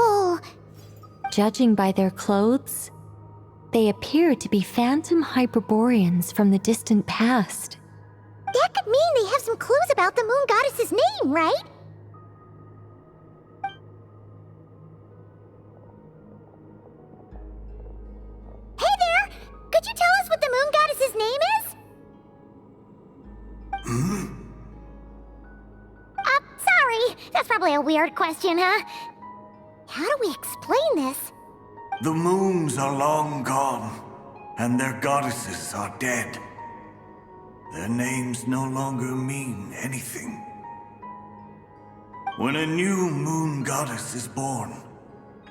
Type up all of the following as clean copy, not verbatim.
people? Judging by their clothes, they appear to be phantom Hyperboreans from the distant past. That could mean they have some clues about the moon goddess's name, right? Hey there! Could you tell us what the moon goddess's name is? Sorry. That's probably a weird question, huh? How do we explain this? The moons are long gone, and their goddesses are dead. Their names no longer mean anything. When a new moon goddess is born,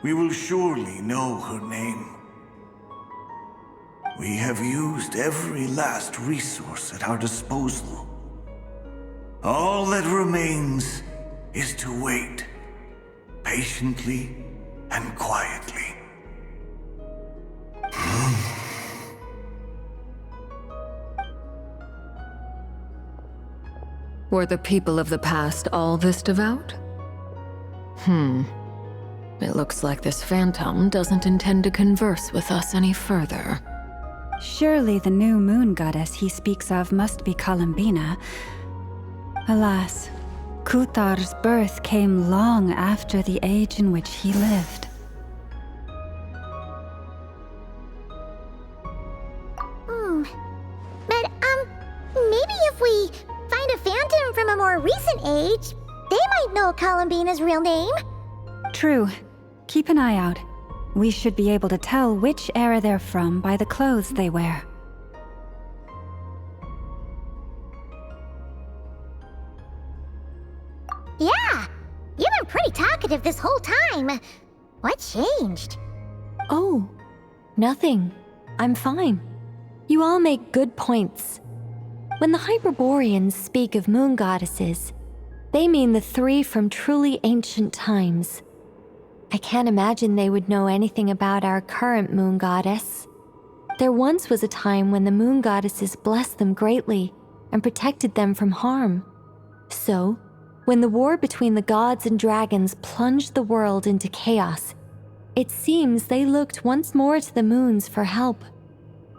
we will surely know her name. We have used every last resource at our disposal. All that remains is to wait, patiently and quietly. Were the people of the past all this devout? It looks like this phantom doesn't intend to converse with us any further. Surely the new moon goddess he speaks of must be Columbina. Alas, Kuthar's birth came long after the age in which he lived. But, maybe if we find a phantom from a more recent age, they might know Columbina's real name. True. Keep an eye out. We should be able to tell which era they're from by the clothes they wear. Yeah, you've been pretty talkative this whole time. What changed? Oh, nothing. I'm fine. You all make good points. When the Hyperboreans speak of moon goddesses, they mean the three from truly ancient times. I can't imagine they would know anything about our current moon goddess. There once was a time when the moon goddesses blessed them greatly and protected them from harm. So, when the war between the gods and dragons plunged the world into chaos, it seems they looked once more to the moons for help,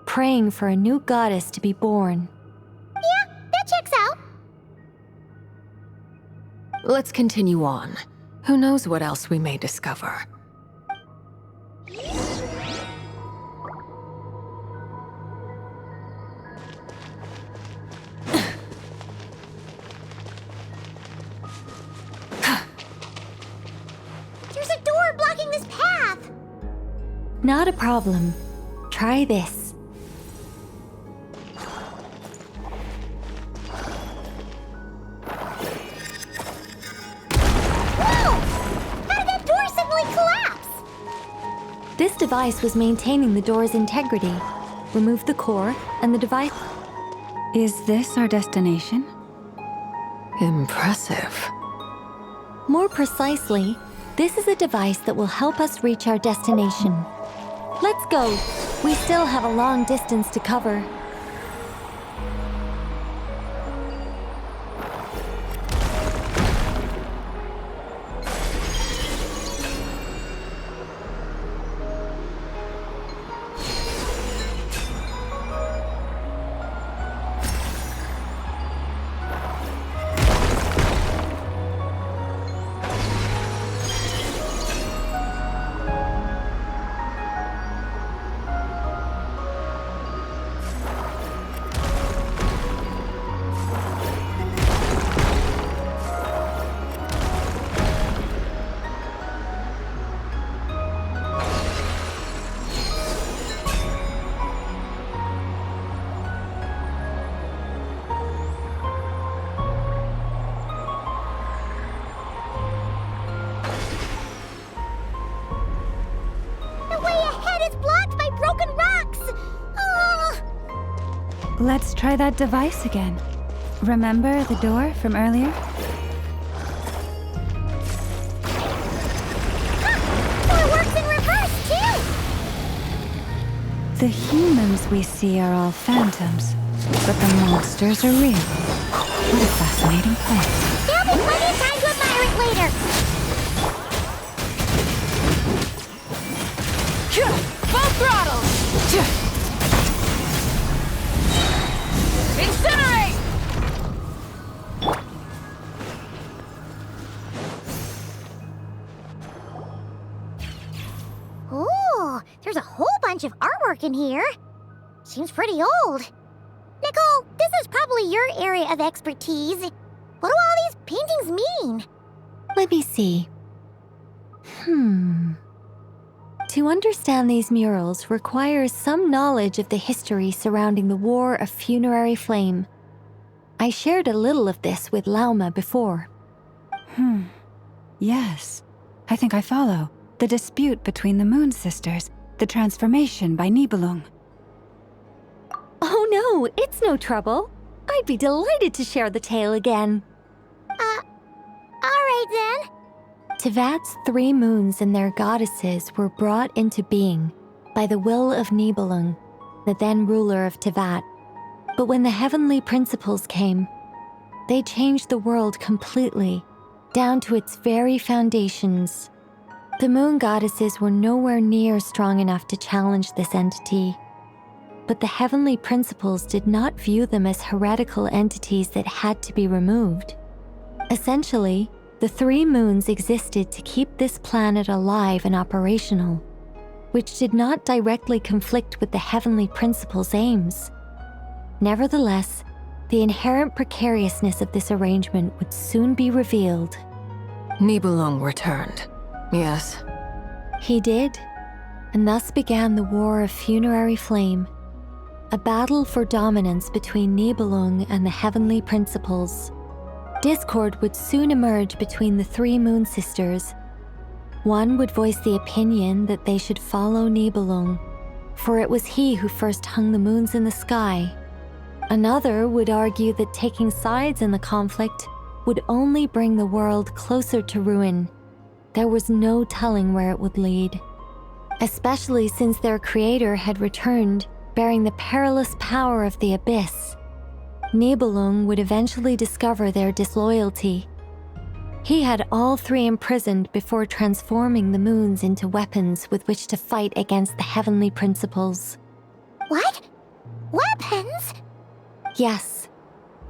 praying for a new goddess to be born. Yeah, that checks out. Let's continue on. Who knows what else we may discover? There's a door blocking this path. Not a problem. Try this. This device was maintaining the door's integrity. Remove the core, and the device... Is this our destination? Impressive. More precisely, this is a device that will help us reach our destination. Let's go. We still have a long distance to cover. Let's try that device again. Remember the door from earlier? It works in reverse, too! The humans we see are all phantoms, but the monsters are real. What a fascinating place. There'll be plenty of time to admire it later! Full throttle! Incinerate! Ooh, there's a whole bunch of artwork in here. Seems pretty old. Nicole, this is probably your area of expertise. What do all these paintings mean? Let me see. To understand these murals requires some knowledge of the history surrounding the War of Funerary Flame. I shared a little of this with Lauma before. Yes, I think I follow. The dispute between the Moon Sisters, the transformation by Nibelung. Oh no, it's no trouble. I'd be delighted to share the tale again. Alright then. Tevat's 3 moons and their goddesses were brought into being by the will of Nibelung, the then ruler of Tevat. But when the heavenly principles came, they changed the world completely, down to its very foundations. The moon goddesses were nowhere near strong enough to challenge this entity. But the heavenly principles did not view them as heretical entities that had to be removed. Essentially, the 3 moons existed to keep this planet alive and operational, which did not directly conflict with the heavenly principles' aims. Nevertheless, the inherent precariousness of this arrangement would soon be revealed. Nibelung returned. Yes. He did, and thus began the War of Funerary Flame, a battle for dominance between Nibelung and the heavenly principles. Discord would soon emerge between the 3 moon sisters. One would voice the opinion that they should follow Nibelung, for it was he who first hung the moons in the sky. Another would argue that taking sides in the conflict would only bring the world closer to ruin. There was no telling where it would lead, especially since their creator had returned, bearing the perilous power of the abyss. Nibelung would eventually discover their disloyalty. He had all 3 imprisoned before transforming the moons into weapons with which to fight against the heavenly principles. What? Weapons? Yes,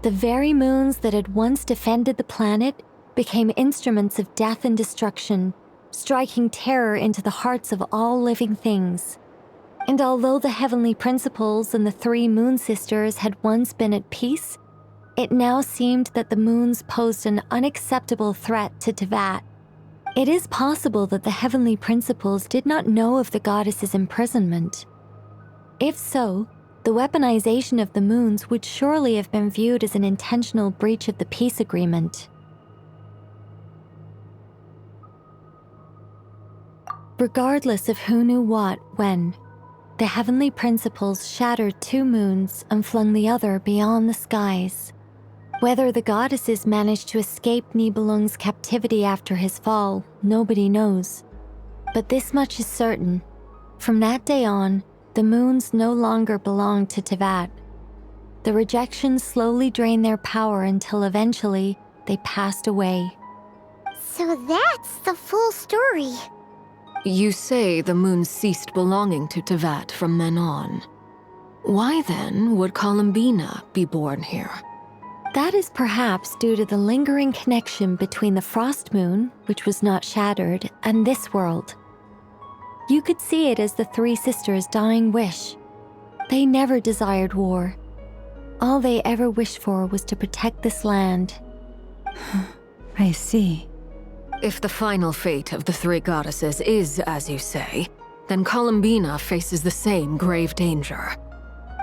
the very moons that had once defended the planet became instruments of death and destruction, striking terror into the hearts of all living things. And although the heavenly principles and the 3 moon sisters had once been at peace, it now seemed that the moons posed an unacceptable threat to Tevat. It is possible that the heavenly principles did not know of the goddess's imprisonment. If so, the weaponization of the moons would surely have been viewed as an intentional breach of the peace agreement. Regardless of who knew what, when, the heavenly principles shattered 2 moons and flung the other beyond the skies. Whether the goddesses managed to escape Nibelung's captivity after his fall, nobody knows. But this much is certain. From that day on, the moons no longer belonged to Tevat. The rejection slowly drained their power until eventually they passed away. So that's the full story. You say the moon ceased belonging to Tevat from then on. Why then would Columbina be born here? That is perhaps due to the lingering connection between the Frost Moon, which was not shattered, and this world. You could see it as the 3 sisters' dying wish. They never desired war. All they ever wished for was to protect this land. I see. If the final fate of the 3 goddesses is as you say, then Columbina faces the same grave danger.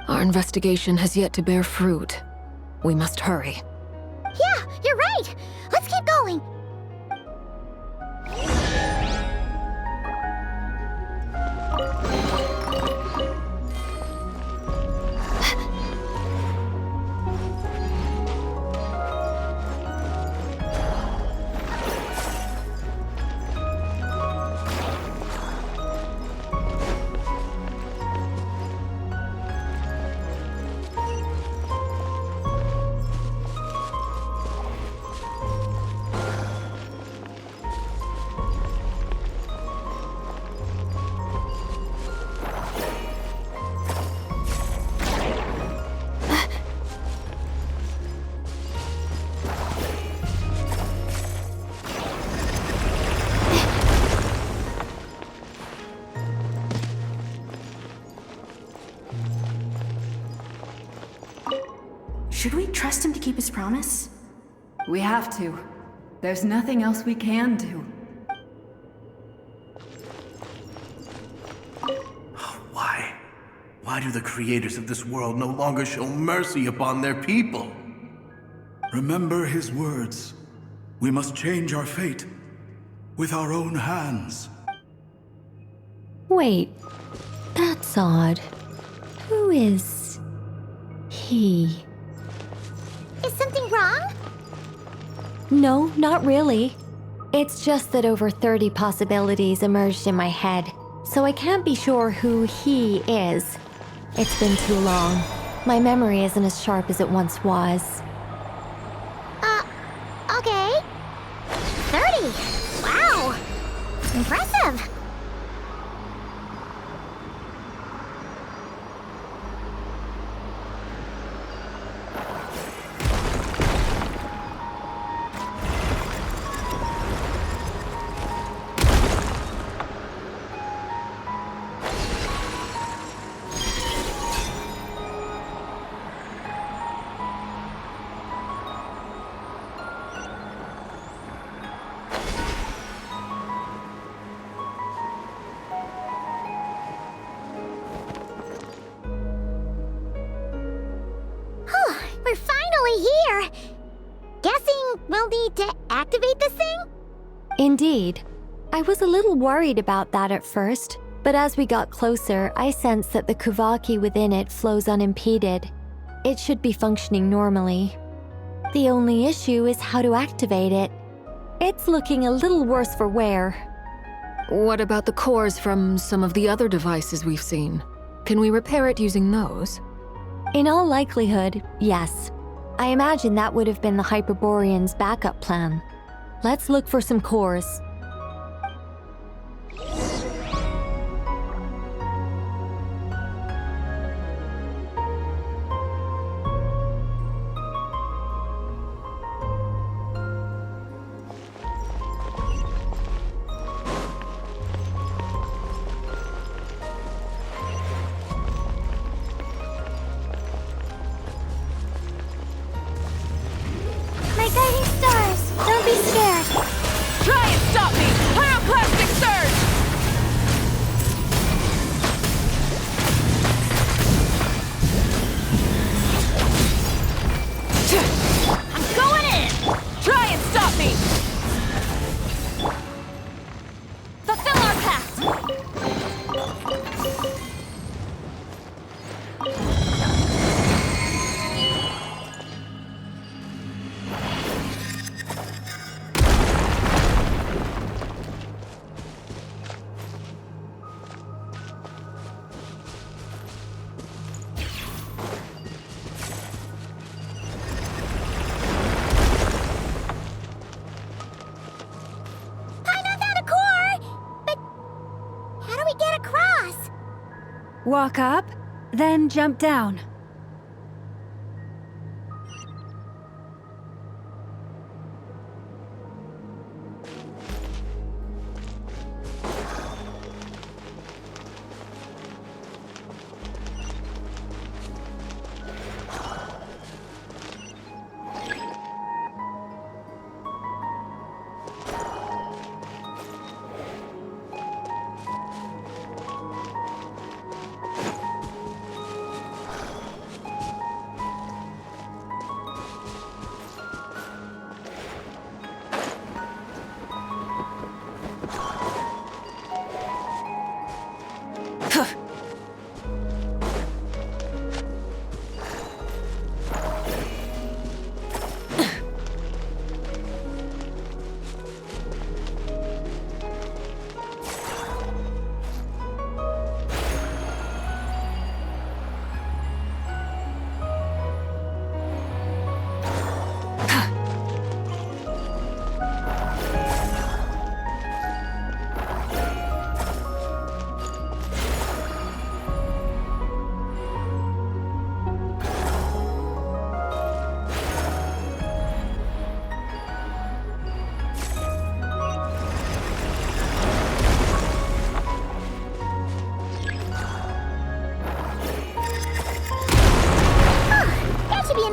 Our investigation has yet to bear fruit. We must hurry. Yeah, you're right. Let's keep going. Should we trust him to keep his promise? We have to. There's nothing else we can do. Why? Why do the creators of this world no longer show mercy upon their people? Remember his words. We must change our fate with our own hands. Wait, that's odd. Who is he? Is something wrong? No, not really. It's just that over 30 possibilities emerged in my head, so I can't be sure who he is. It's been too long. My memory isn't as sharp as it once was. Okay. 30. Wow. Impressive. We're finally here! Guessing we'll need to activate this thing? Indeed. I was a little worried about that at first, but as we got closer, I sensed that the Kuvaki within it flows unimpeded. It should be functioning normally. The only issue is how to activate it. It's looking a little worse for wear. What about the cores from some of the other devices we've seen? Can we repair it using those? In all likelihood, yes. I imagine that would have been the Hyperborean's backup plan. Let's look for some cores. My guiding stars! Don't be scared! Try and stop me! Pyroclastic surge! I'm going in! Try and stop me! Fulfill our pact! Paimon found a core! But how do we get across? Walk up, then jump down.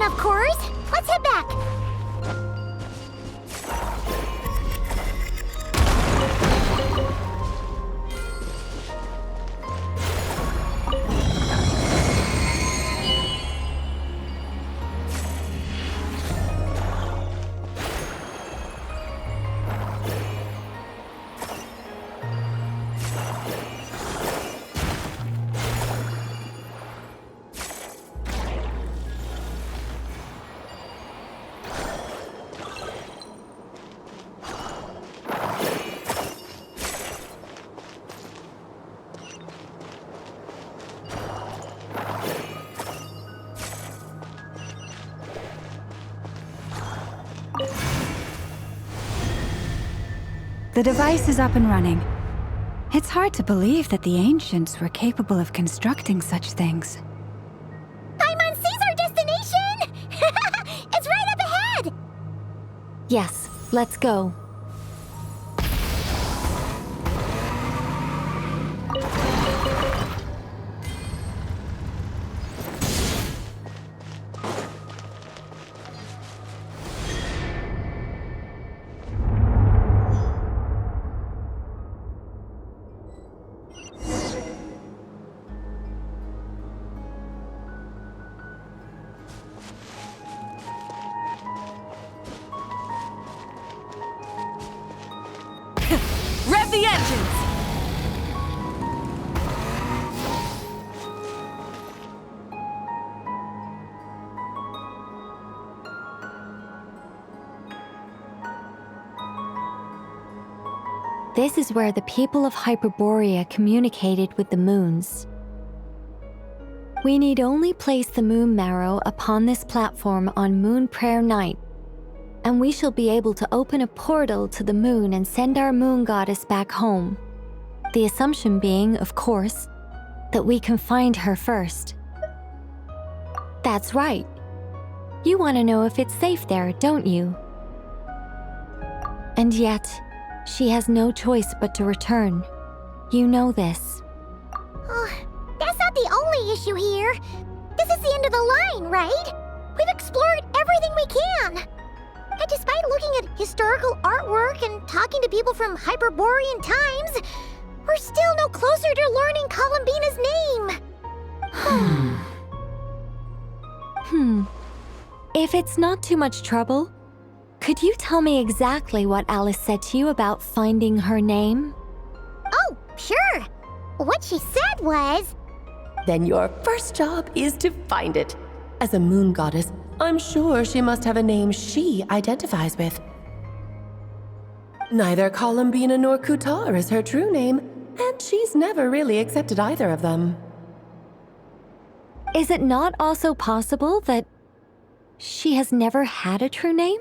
of course. Let's head back. The device is up and running. It's hard to believe that the ancients were capable of constructing such things. Paimon sees our destination! It's right up ahead! Yes, let's go. Rev the engines! This is where the people of Hyperborea communicated with the moons. We need only place the moon marrow upon this platform on Moon Prayer Night, and we shall be able to open a portal to the moon and send our moon goddess back home. The assumption being, of course, that we can find her first. That's right. You want to know if it's safe there, don't you? And yet, she has no choice but to return. You know this. Oh, that's not the only issue here. This is the end of the line, right? We've explored everything we can. And despite looking at historical artwork and talking to people from Hyperborean times, we're still no closer to learning Columbina's name. If it's not too much trouble, could you tell me exactly what Alice said to you about finding her name? Oh, sure. What she said was... Then your first job is to find it. As a moon goddess, I'm sure she must have a name she identifies with. Neither Columbina nor Kutar is her true name, and she's never really accepted either of them. Is it not also possible that she has never had a true name?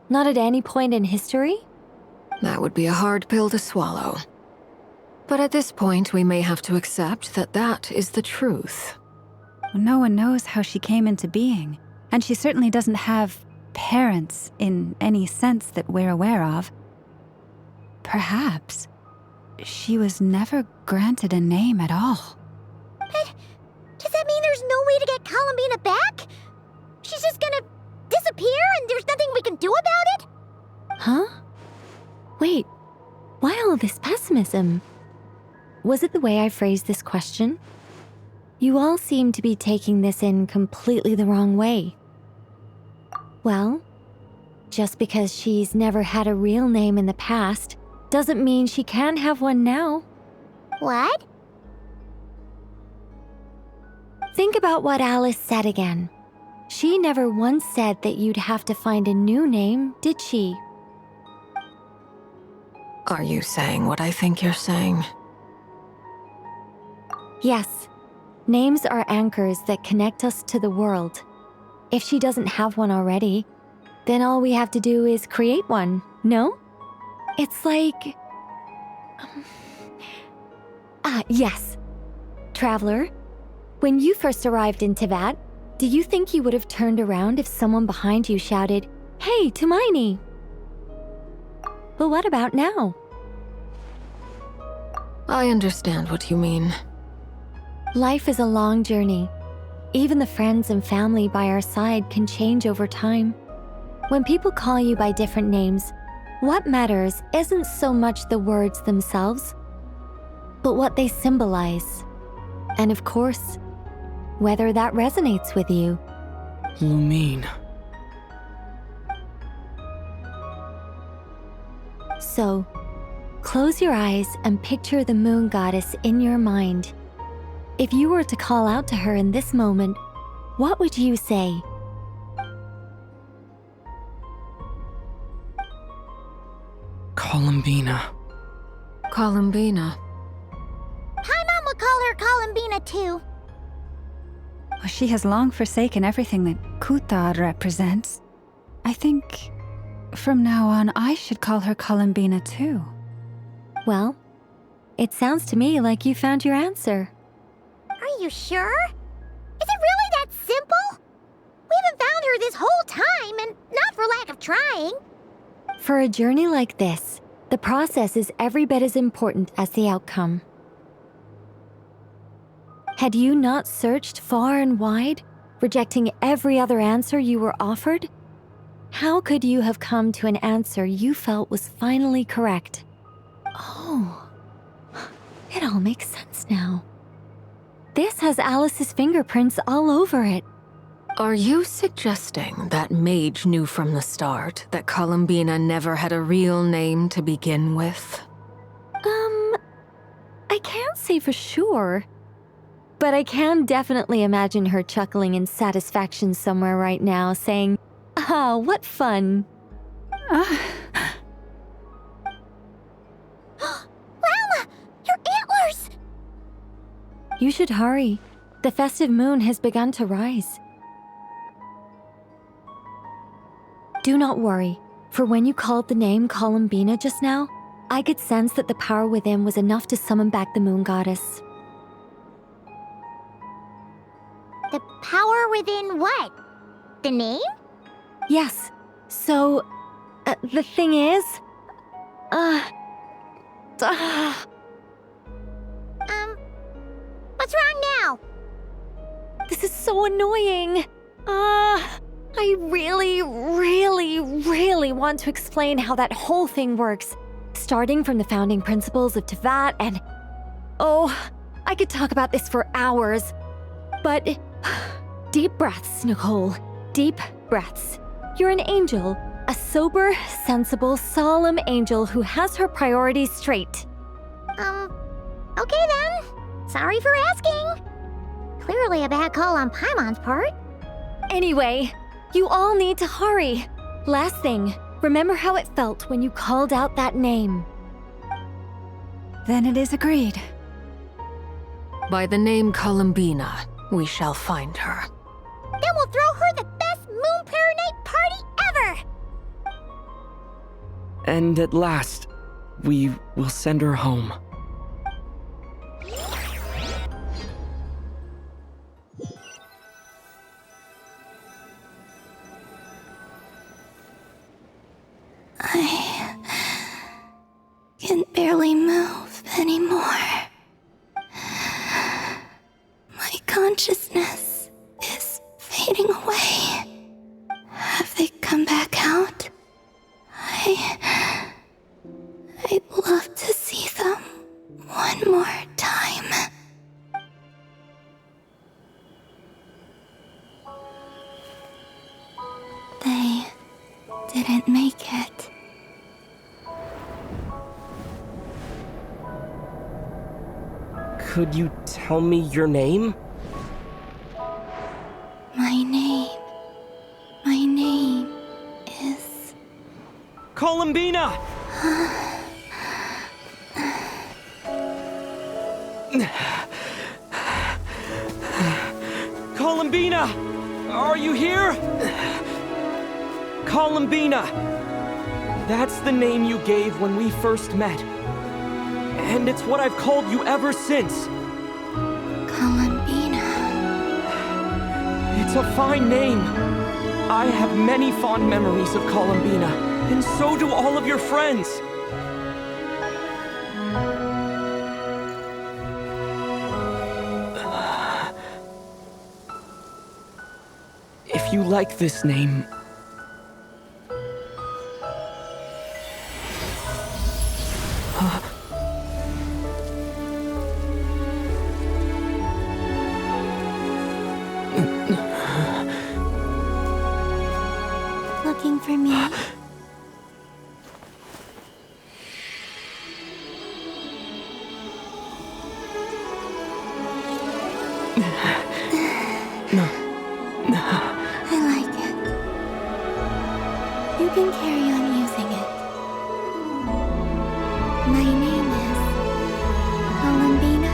Not at any point in history? That would be a hard pill to swallow. But at this point, we may have to accept that that is the truth. No one knows how she came into being, and she certainly doesn't have parents in any sense that we're aware of. Perhaps she was never granted a name at all. But does that mean there's no way to get Columbina back? She's just gonna disappear and there's nothing we can do about it? Huh? Wait, why all this pessimism? Was it the way I phrased this question? You all seem to be taking this in completely the wrong way. Well, just because she's never had a real name in the past doesn't mean she can't have one now. What? Think about what Alice said again. She never once said that you'd have to find a new name, did she? Are you saying what I think you're saying? Yes. Names are anchors that connect us to the world. If she doesn't have one already, then all we have to do is create one, no? It's like... yes. Traveler, when you first arrived in Teyvat, do you think you would have turned around if someone behind you shouted, "Hey, Tumaini"? But what about now? I understand what you mean. Life is a long journey. Even the friends and family by our side can change over time. When people call you by different names, what matters isn't so much the words themselves, but what they symbolize. And of course, whether that resonates with you. Lumine. So, close your eyes and picture the moon goddess in your mind. If you were to call out to her in this moment, what would you say? Columbina. Columbina. Paimon would call her Columbina too. Well, she has long forsaken everything that Kuthar represents. I think from now on I should call her Columbina too. Well, it sounds to me like you found your answer. Are you sure? Is it really that simple? We haven't found her this whole time, and not for lack of trying. For a journey like this, the process is every bit as important as the outcome. Had you not searched far and wide, rejecting every other answer you were offered? How could you have come to an answer you felt was finally correct? Oh, it all makes sense now. This has Alice's fingerprints all over it. Are you suggesting that Mage knew from the start that Columbina never had a real name to begin with? I can't say for sure. But I can definitely imagine her chuckling in satisfaction somewhere right now, saying, "Ah, what fun." Llama! Your antlers! You should hurry. The festive moon has begun to rise. Do not worry, for when you called the name Columbina just now, I could sense that the power within was enough to summon back the moon goddess. The power within what? The name? Yes, so, the thing is, What's wrong now? this is so annoying. I really want to explain how that whole thing works, starting from the founding principles of Tevat and... Oh, I could talk about this for hours, but... Deep breaths, Nicole. Deep breaths. You're an angel, a sober, sensible, solemn angel who has her priorities straight. Okay then. Sorry for asking. Clearly a bad call on Paimon's part. Anyway, you all need to hurry. Last thing, remember how it felt when you called out that name. Then it is agreed. By the name Columbina, we shall find her. Then we'll throw her the best Moon Pair Night party ever! And at last, we will send her home. I can barely move anymore. My consciousness is fading away. Have they come back out? I'd love to see them one more time. They didn't make it. Could you tell me your name? My name is... Columbina! Columbina! Are you here? Columbina! That's the name you gave when we first met. And it's what I've called you ever since. Columbina. It's a fine name. I have many fond memories of Columbina, and so do all of your friends. If you like this name... Looking for me? I like it. You can carry on using it. My name is Columbina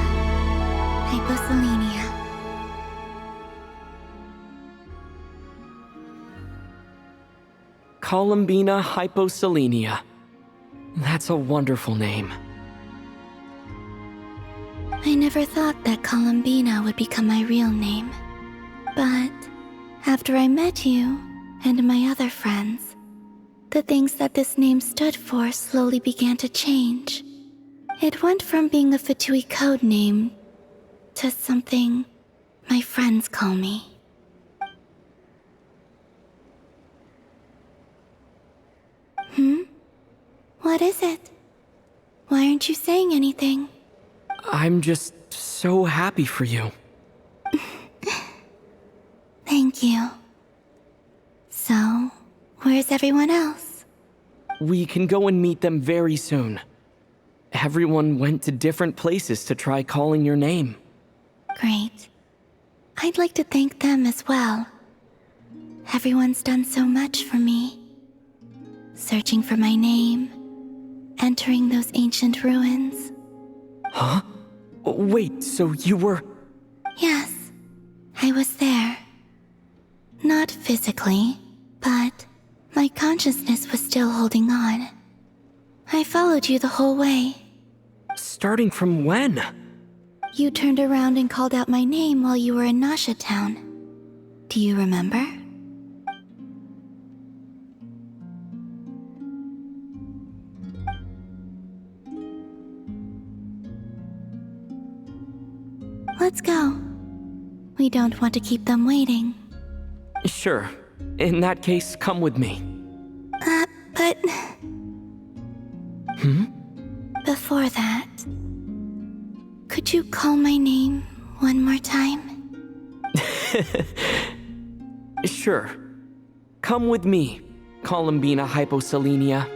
Hyposelenia. Columbina Hyposelenia. That's a wonderful name. I never thought that Columbina would become my real name. But after I met you and my other friends, the things that this name stood for slowly began to change. It went from being a Fatui code name to something my friends call me. What is it? Why aren't you saying anything? I'm just so happy for you. Thank you. So, where's everyone else? We can go and meet them very soon. Everyone went to different places to try calling your name. Great. I'd like to thank them as well. Everyone's done so much for me. Searching for my name, entering those ancient ruins. Huh? Wait, so you were... Yes, I was there. Not physically, but my consciousness was still holding on. I followed you the whole way. Starting from when? You turned around and called out my name while you were in Nasha Town. Do you remember? Let's go. We don't want to keep them waiting. Sure. In that case, come with me. But... Before that, could you call my name one more time? Sure. Come with me, Columbina Hyposelenia.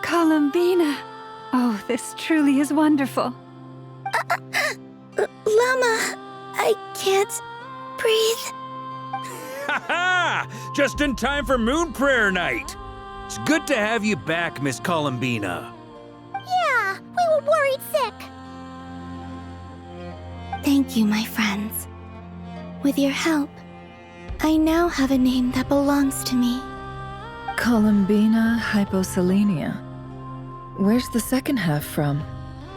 Columbina! Oh, this truly is wonderful. Llama, I can't breathe. Ha-ha! Just in time for Moon Prayer Night. It's good to have you back, Miss Columbina. Yeah, we were worried sick. Thank you, my friends. With your help, I now have a name that belongs to me. Columbina Hyposelenia. Where's the second half from?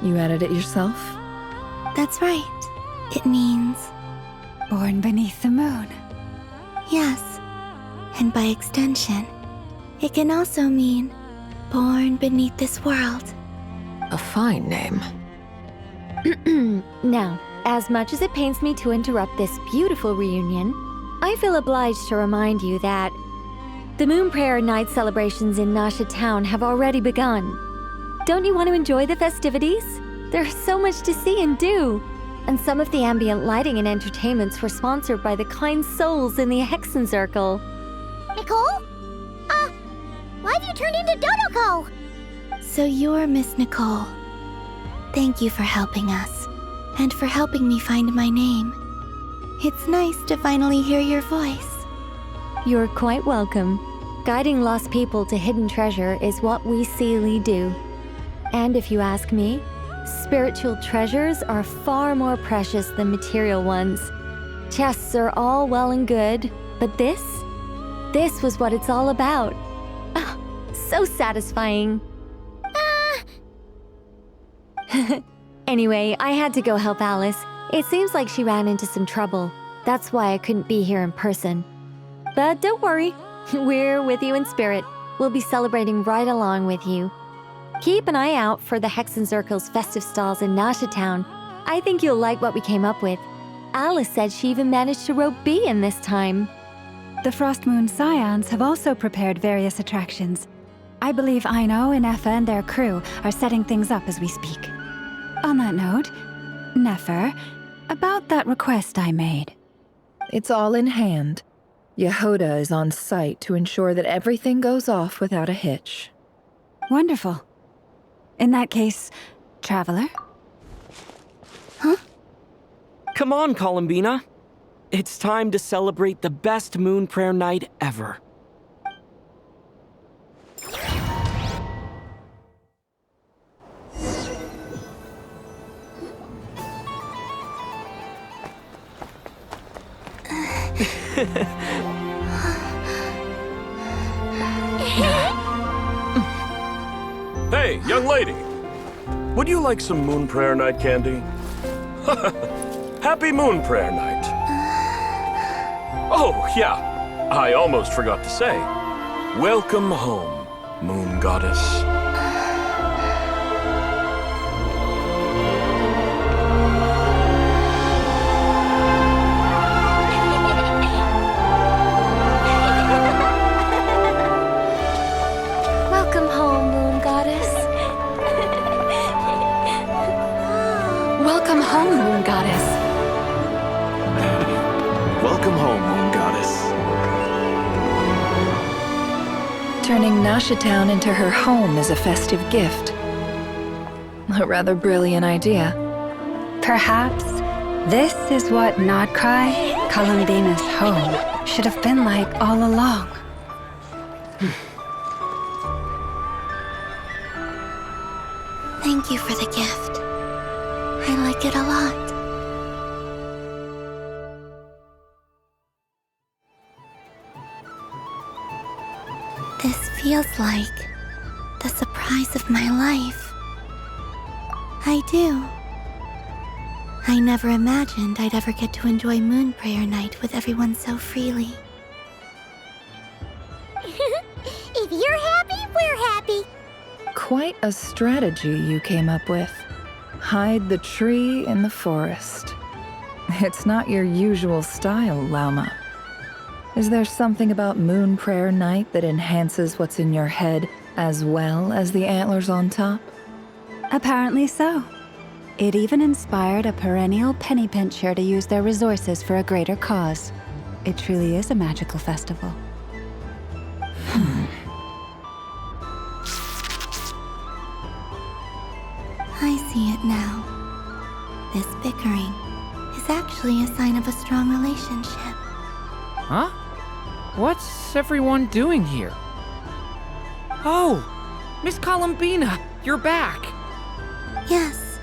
You added it yourself? That's right. It means... Born beneath the moon. Yes. And by extension, it can also mean born beneath this world. A fine name. Now, as much as it pains me to interrupt this beautiful reunion, I feel obliged to remind you that the Moon Prayer Night celebrations in Nasha Town have already begun. Don't you want to enjoy the festivities? There's so much to see and do. And some of the ambient lighting and entertainments were sponsored by the kind souls in the Hexen Circle. Nicole? Why have you turned into Dodoko? So you're Miss Nicole. Thank you for helping us, and for helping me find my name. It's nice to finally hear your voice. You're quite welcome. Guiding lost people to hidden treasure is what we Seelie do. And if you ask me, spiritual treasures are far more precious than material ones. Chests are all well and good, but this was what it's all about. Ah, so satisfying. Anyway, I had to go help Alice. It seems like she ran into some trouble. That's why I couldn't be here in person. But don't worry, we're with you in spirit. We'll be celebrating right along with you. Keep an eye out for the Hex and Zirkel's festive stalls in Nasha Town. I think you'll like what we came up with. Alice said she even managed to rope B in this time. The Frost Moon Scions have also prepared various attractions. I believe Aino and Effa and their crew are setting things up as we speak. On that note, Nefer, about that request I made. It's all in hand. Yehoda is on site to ensure that everything goes off without a hitch. Wonderful. In that case, Traveler? Huh? Come on, Columbina. It's time to celebrate the best moon prayer night ever. Hey, young lady. Would you like some moon prayer night candy? Happy moon prayer night. Oh, yeah. I almost forgot to say. Welcome home, moon goddess. Welcome home, Moon Goddess. Welcome home, Moon Goddess. Welcome home, moon goddess. Turning Nasha Town into her home is a festive gift. A rather brilliant idea. Perhaps this is what Nodcry, Columbina's home, should have been like all along. Thank you for the gift. I like it a lot. This feels like the surprise of my life. I do. I never imagined I'd ever get to enjoy Moon Prayer Night with everyone so freely. If you're happy, we're happy. Quite a strategy you came up with. Hide the tree in the forest. It's not your usual style, Lauma. Is there something about Moon Prayer Night that enhances what's in your head as well as the antlers on top? Apparently so. It even inspired a perennial penny pincher to use their resources for a greater cause. It truly is a magical festival. I see it now. This bickering is actually a sign of a strong relationship. Huh? What's everyone doing here? Oh! Miss Columbina, you're back! Yes,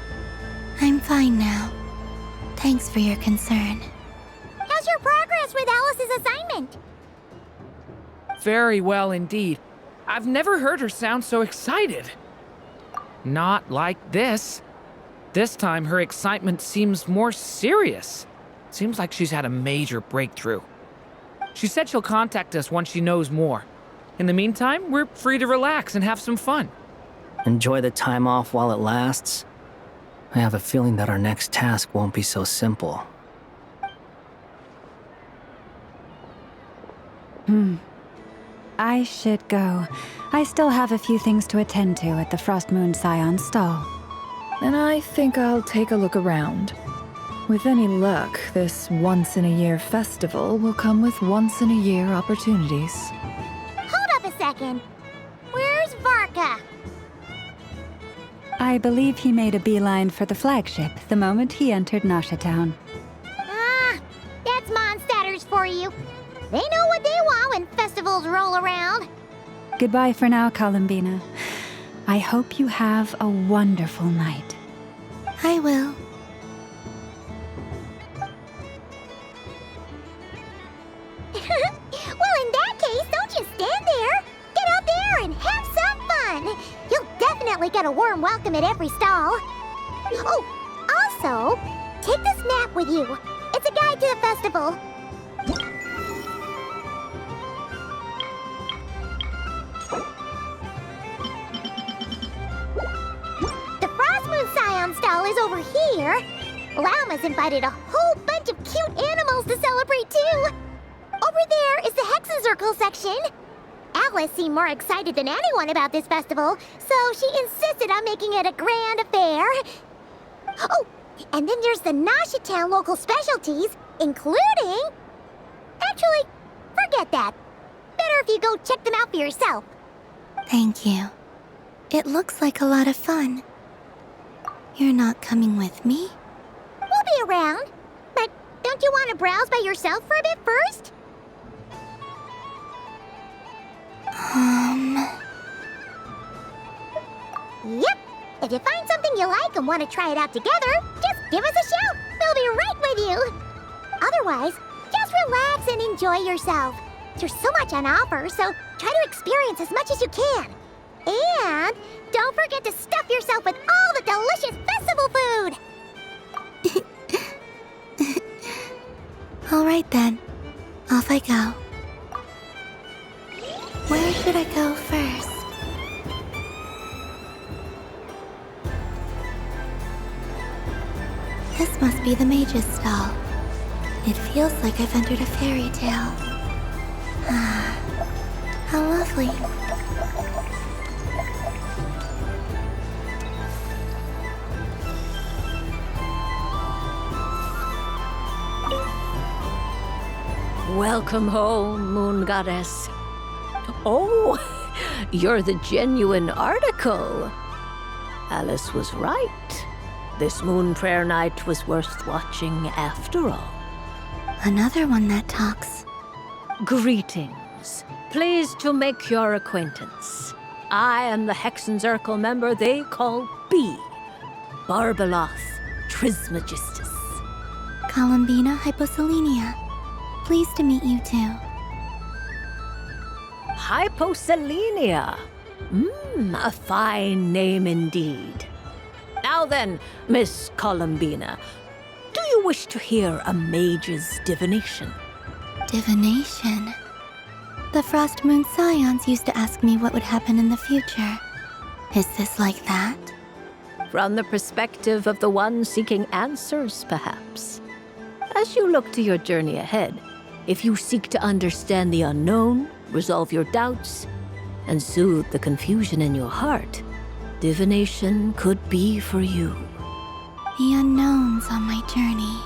I'm fine now. Thanks for your concern. How's your progress with Alice's assignment? Very well indeed. I've never heard her sound so excited. Not like this. This time her excitement seems more serious. Seems like she's had a major breakthrough. She said she'll contact us once she knows more. In the meantime, we're free to relax and have some fun. Enjoy the time off while it lasts. I have a feeling that our next task won't be so simple. I should go. I still have a few things to attend to at the Frost Moon Scion stall. And I think I'll take a look around. With any luck, this once-in-a-year festival will come with once-in-a-year opportunities. Hold up a second. Where's Varka? I believe he made a beeline for the flagship the moment he entered Nasha Town. Ah, that's Mondstadters for you. They know what they want when festivals roll around. Goodbye for now, Columbina. I hope you have a wonderful night. I will. Well, in that case, don't just stand there. Get out there and have some fun. You'll definitely get a warm welcome at every stall. Oh, also, take this map with you. It's a guide right to the festival. The Frost Moon Scion stall is over here. Llama's invited a whole bunch of cute animals to celebrate too. Over there is the Hexen Circle section. Alice seemed more excited than anyone about this festival, so she insisted on making it a grand affair. Oh, and then there's the Nasha Town local specialties, including... Actually, forget that. Better if you go check them out for yourself. Thank you. It looks like a lot of fun. You're not coming with me? We'll be around. But don't you want to browse by yourself for a bit first? Yep. If you find something you like and want to try it out together, just give us a shout. We'll be right with you. Otherwise, just relax and enjoy yourself. There's so much on offer, so try to experience as much as you can. And don't forget to stuff yourself with all the delicious festival food. All right then. Off I go. Where should I go first? This must be the mage's stall. It feels like I've entered a fairy tale. Ah, how lovely. Welcome home, Moon Goddess. Oh, you're the genuine article. Alice was right. This moon prayer night was worth watching after all. Another one that talks. Greetings. Pleased to make your acquaintance. I am the Hexen Circle member they call B. Barbeloth Trismegistus. Columbina Hyposelenia. Pleased to meet you too. Hyposelenia. A fine name indeed. Now then, Miss Columbina, do you wish to hear a mage's divination? Divination? The Frost Moon Scions used to ask me what would happen in the future. Is this like that? From the perspective of the one seeking answers, perhaps. As you look to your journey ahead, if you seek to understand the unknown, resolve your doubts, and soothe the confusion in your heart, divination could be for you. The unknowns on my journey.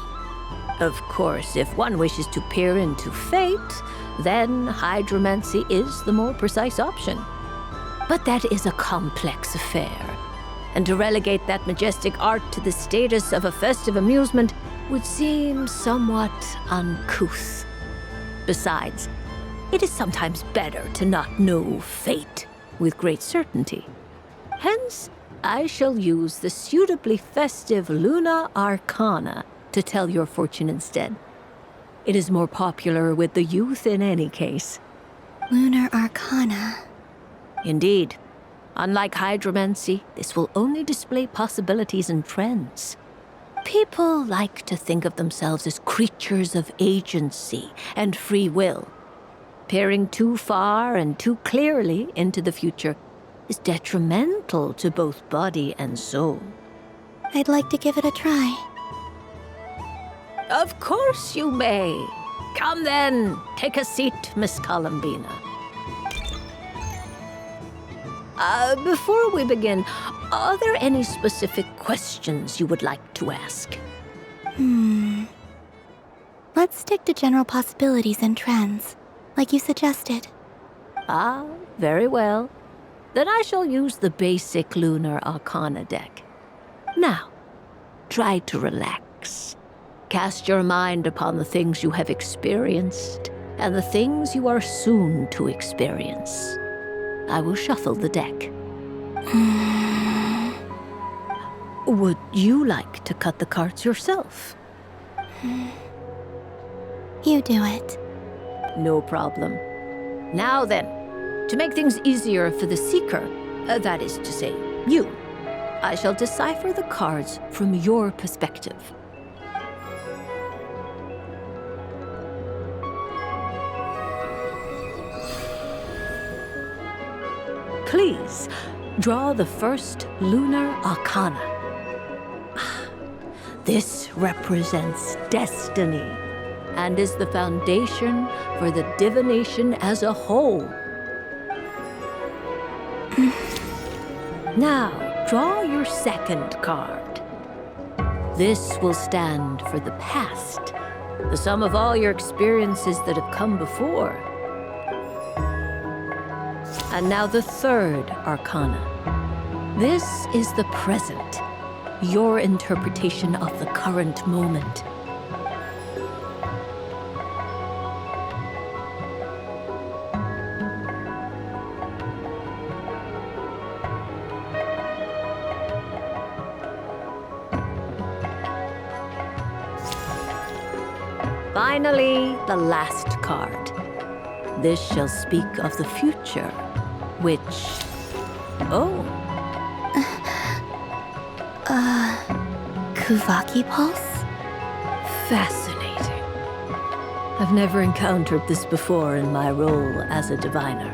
Of course, if one wishes to peer into fate, then hydromancy is the more precise option. But that is a complex affair, and to relegate that majestic art to the status of a festive amusement would seem somewhat uncouth. Besides, it is sometimes better to not know fate with great certainty. Hence, I shall use the suitably festive Luna Arcana to tell your fortune instead. It is more popular with the youth in any case. Lunar Arcana. Indeed. Unlike hydromancy, this will only display possibilities and trends. People like to think of themselves as creatures of agency and free will. Peering too far and too clearly into the future is detrimental to both body and soul. I'd like to give it a try. Of course you may. Come then, take a seat, Miss Columbina. Before we begin, are there any specific questions you would like to ask? Let's stick to general possibilities and trends, like you suggested. Ah, very well. Then I shall use the basic Lunar Arcana deck. Now, try to relax. Cast your mind upon the things you have experienced and the things you are soon to experience. I will shuffle the deck. Would you like to cut the cards yourself? You do it. No problem. Now then, to make things easier for the seeker, that is to say, you, I shall decipher the cards from your perspective. please, draw the first lunar arcana. This represents destiny and is the foundation for the divination as a whole. Now, draw your second card. This will stand for the past, the sum of all your experiences that have come before. And now the third arcana. This is the present, your interpretation of the current moment. Finally, the last card. This shall speak of the future, which... Oh. Kuvaki Pulse? Fascinating. I've never encountered this before in my role as a diviner.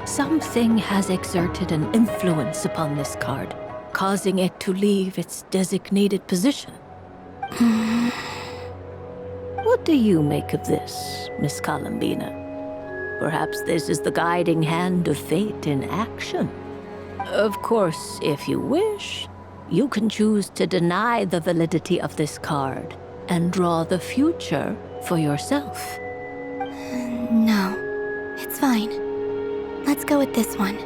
Something has exerted an influence upon this card, causing it to leave its designated position. What do you make of this, Miss Columbina? Perhaps this is the guiding hand of fate in action. Of course, if you wish, you can choose to deny the validity of this card and draw the future for yourself. No, it's fine. Let's go with this one.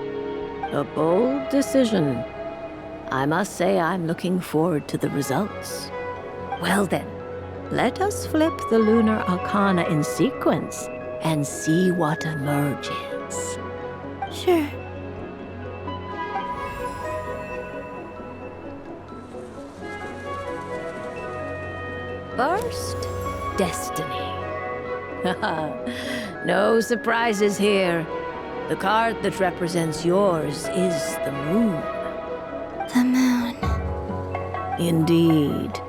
A bold decision. I must say I'm looking forward to the results. Well then, let us flip the lunar arcana in sequence and see what emerges. Sure. First, destiny. No surprises here. The card that represents yours is the moon. The moon. Indeed.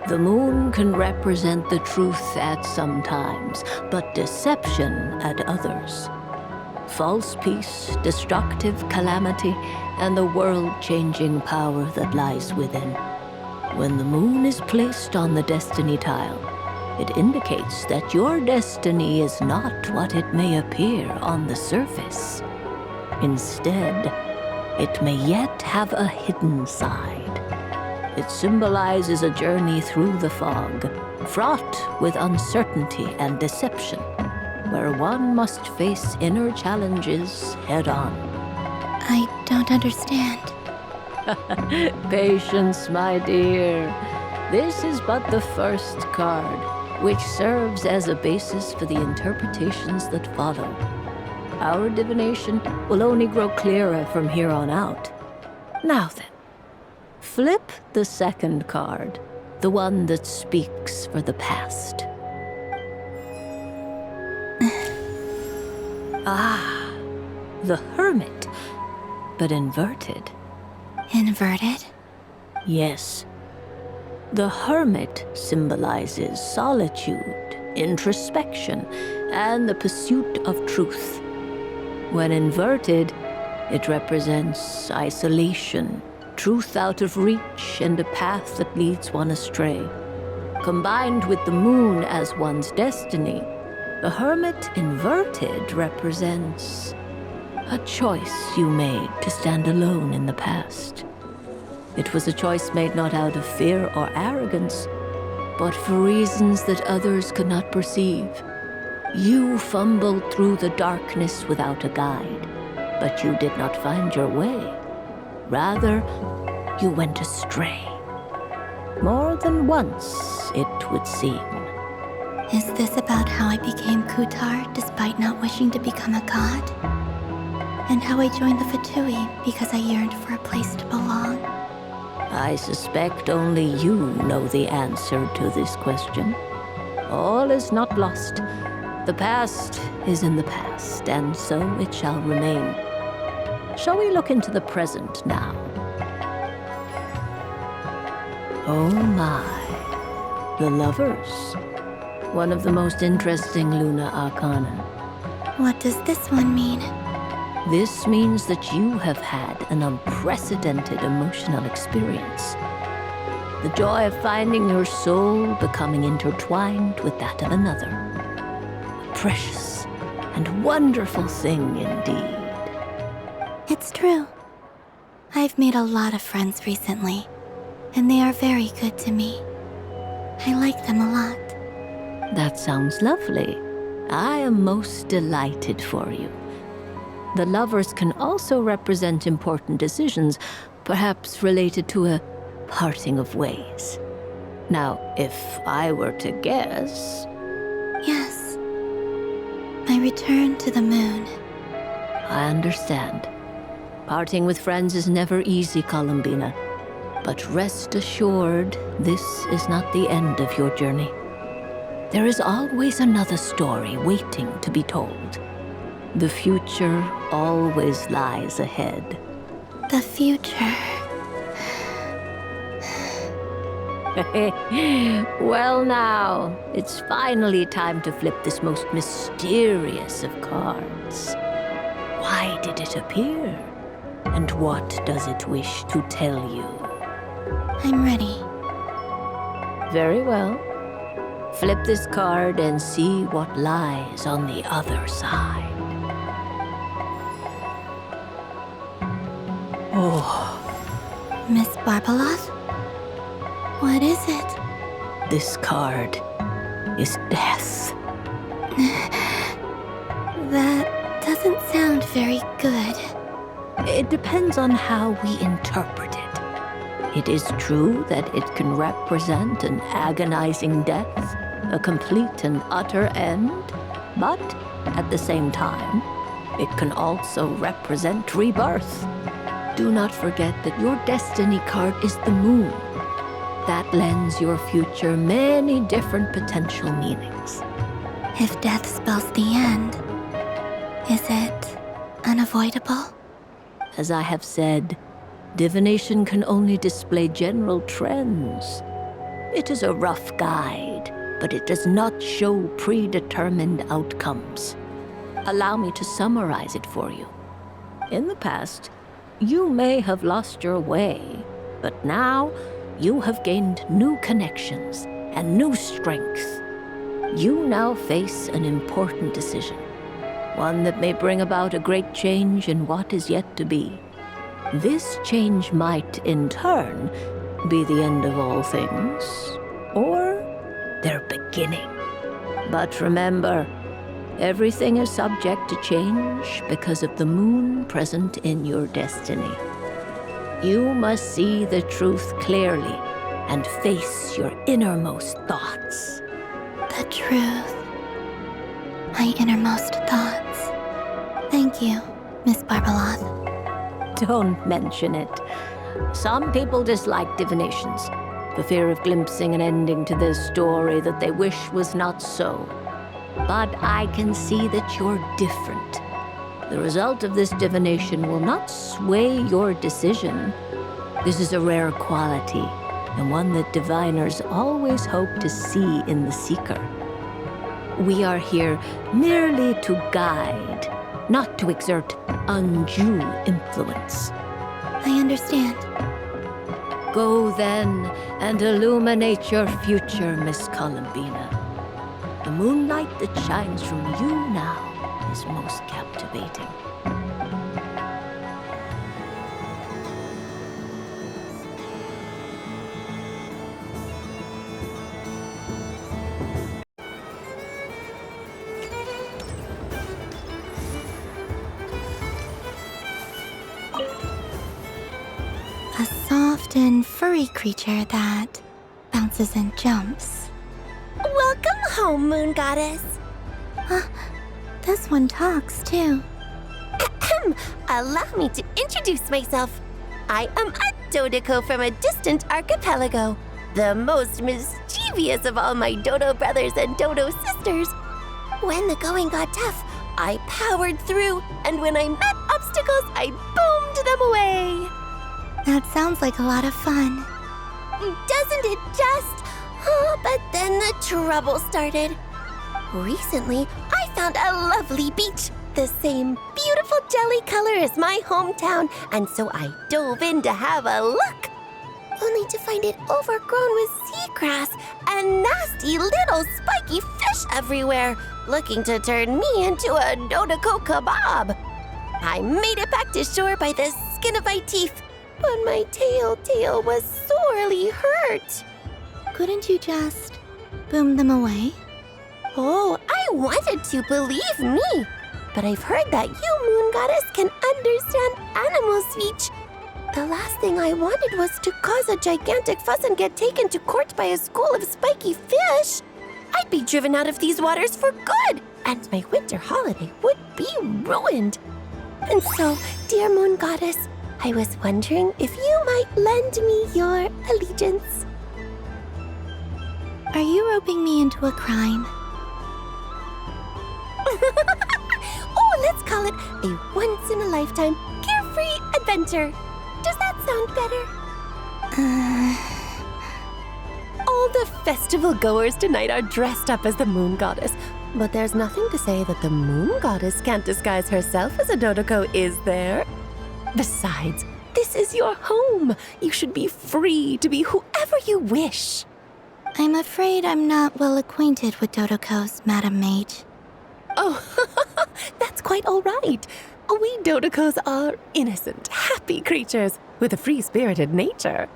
The moon can represent the truth at some times, but deception at others. False peace, destructive calamity, and the world-changing power that lies within. When the moon is placed on the destiny tile, it indicates that your destiny is not what it may appear on the surface. Instead, it may yet have a hidden side. It symbolizes a journey through the fog, fraught with uncertainty and deception, where one must face inner challenges head-on. I don't understand. Patience, my dear. This is but the first card, which serves as a basis for the interpretations that follow. Our divination will only grow clearer from here on out. Now then, flip the second card, the one that speaks for the past. The Hermit, but inverted. Inverted? Yes. The Hermit symbolizes solitude, introspection, and the pursuit of truth. When inverted, it represents isolation, truth out of reach, and a path that leads one astray. Combined with the moon as one's destiny, the Hermit inverted represents a choice you made to stand alone in the past. It was a choice made not out of fear or arrogance, but for reasons that others could not perceive. You fumbled through the darkness without a guide, but you did not find your way. Rather, you went astray. More than once, it would seem. Is this about how I became Kutar despite not wishing to become a god? And how I joined the Fatui because I yearned for a place to belong? I suspect only you know the answer to this question. All is not lost. The past is in the past, and so it shall remain. Shall we look into the present now? Oh my. The Lovers. One of the most interesting lunar arcana. What does this one mean? This means that you have had an unprecedented emotional experience. The joy of finding your soul becoming intertwined with that of another. A precious and wonderful thing indeed. It's true. I've made a lot of friends recently, and they are very good to me. I like them a lot. That sounds lovely. I am most delighted for you. The lovers can also represent important decisions, perhaps related to a parting of ways. Now, if I were to guess... Yes. My return to the moon. I understand. Parting with friends is never easy, Columbina. But rest assured, this is not the end of your journey. There is always another story waiting to be told. The future always lies ahead. The future. Well now, it's finally time to flip this most mysterious of cards. Why did it appear? And what does it wish to tell you? I'm ready. Very well. Flip this card and see what lies on the other side. Oh. Miss Barbeloth? What is it? This card is death. That doesn't sound very good. It depends on how we interpret it. It is true that it can represent an agonizing death, a complete and utter end, but at the same time, it can also represent rebirth. Do not forget that your destiny card is the moon. That lends your future many different potential meanings. If death spells the end, is it unavoidable? As I have said, divination can only display general trends. It is a rough guide, but it does not show predetermined outcomes. Allow me to summarize it for you. In the past, you may have lost your way, but now you have gained new connections and new strength. You now face an important decision, one that may bring about a great change in what is yet to be. This change might, in turn, be the end of all things, or their beginning. But remember, everything is subject to change because of the moon present in your destiny. You must see the truth clearly and face your innermost thoughts. The truth. My innermost thoughts. Thank you, Miss Barbeloth. Don't mention it. Some people dislike divinations, for fear of glimpsing an ending to their story that they wish was not so. But I can see that you're different. The result of this divination will not sway your decision. This is a rare quality, and one that diviners always hope to see in the seeker. We are here merely to guide, not to exert undue influence. I understand. Go then and illuminate your future, Miss Columbina. The moonlight that shines from you now is most captivating. A soft and furry creature that bounces and jumps. Welcome home, Moon Goddess. This one talks too. Allow me to introduce myself. I am a Dodiko from a distant archipelago, the most mischievous of all my Dodo brothers and Dodo sisters. When the going got tough, I powered through, and when I met obstacles, I boomed them away. That sounds like a lot of fun. Doesn't it just? Oh, but then the trouble started. Recently, I found a lovely beach, the same beautiful jelly color as my hometown, and so I dove in to have a look. Only to find it overgrown with seagrass and nasty little spiky fish everywhere, looking to turn me into a Dodoko kebab. I made it back to shore by the skin of my teeth, but my tail was sorely hurt. Couldn't you just boom them away? Oh, I wanted to, believe me. But I've heard that you, Moon Goddess, can understand animal speech. The last thing I wanted was to cause a gigantic fuss and get taken to court by a school of spiky fish. I'd be driven out of these waters for good, and my winter holiday would be ruined. And so, dear Moon Goddess, I was wondering if you might lend me your allegiance. Are you roping me into a crime? Oh, let's call it a once-in-a-lifetime carefree adventure. Does that sound better? All the festival goers tonight are dressed up as the Moon Goddess, but there's nothing to say that the Moon Goddess can't disguise herself as a Dodoko, is there? Besides, this is your home. You should be free to be whoever you wish. I'm afraid I'm not well acquainted with Dodokos, Madam Mage. Oh, that's quite all right. We Dodokos are innocent, happy creatures with a free-spirited nature.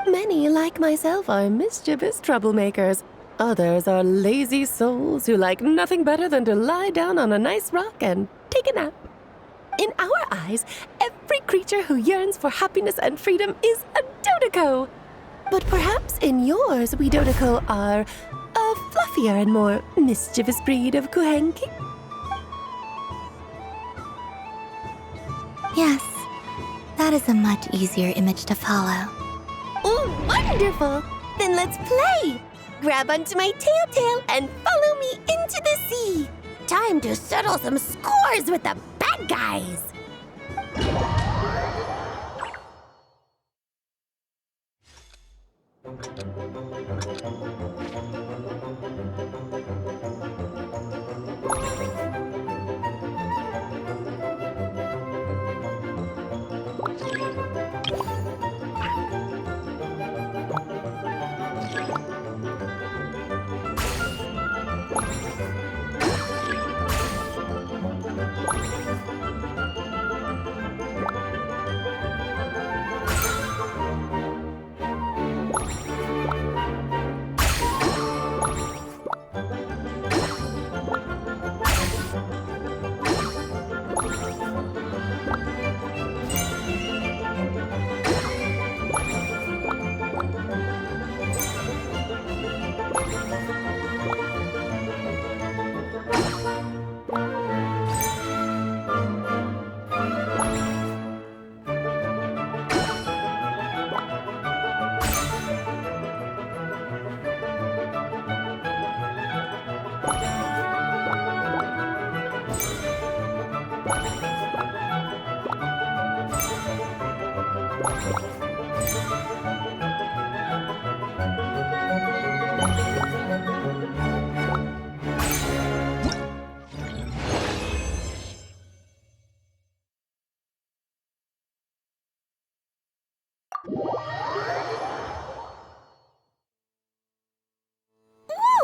Many, like myself, are mischievous troublemakers. Others are lazy souls who like nothing better than to lie down on a nice rock and take a nap. In our eyes, every creature who yearns for happiness and freedom is a Dodoko. But perhaps in yours, we Dodoko are a fluffier and more mischievous breed of Kuhenki. Yes, that is a much easier image to follow. Oh, wonderful! Then let's play! Grab onto my tail and follow me into the sea. Time to settle some scores with the bad guys.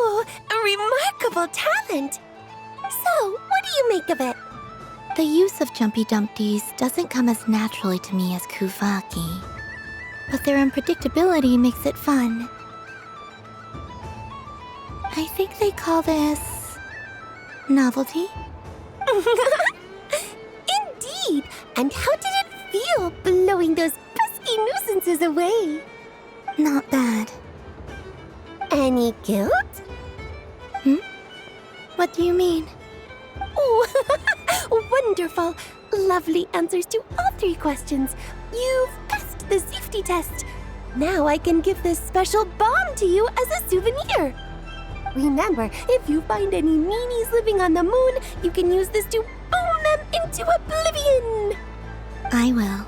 Ooh, a remarkable talent! So, what do you make of it? The use of Jumpy Dumpties doesn't come as naturally to me as Kuvaki, but their unpredictability makes it fun. I think they call this novelty. Indeed! And how did it feel blowing those pesky nuisances away? Not bad. Any guilt? What do you mean? Oh, wonderful! Lovely answers to all 3 questions. You've passed the safety test. Now I can give this special bomb to you as a souvenir. Remember, if you find any meanies living on the moon, you can use this to boom them into oblivion. I will.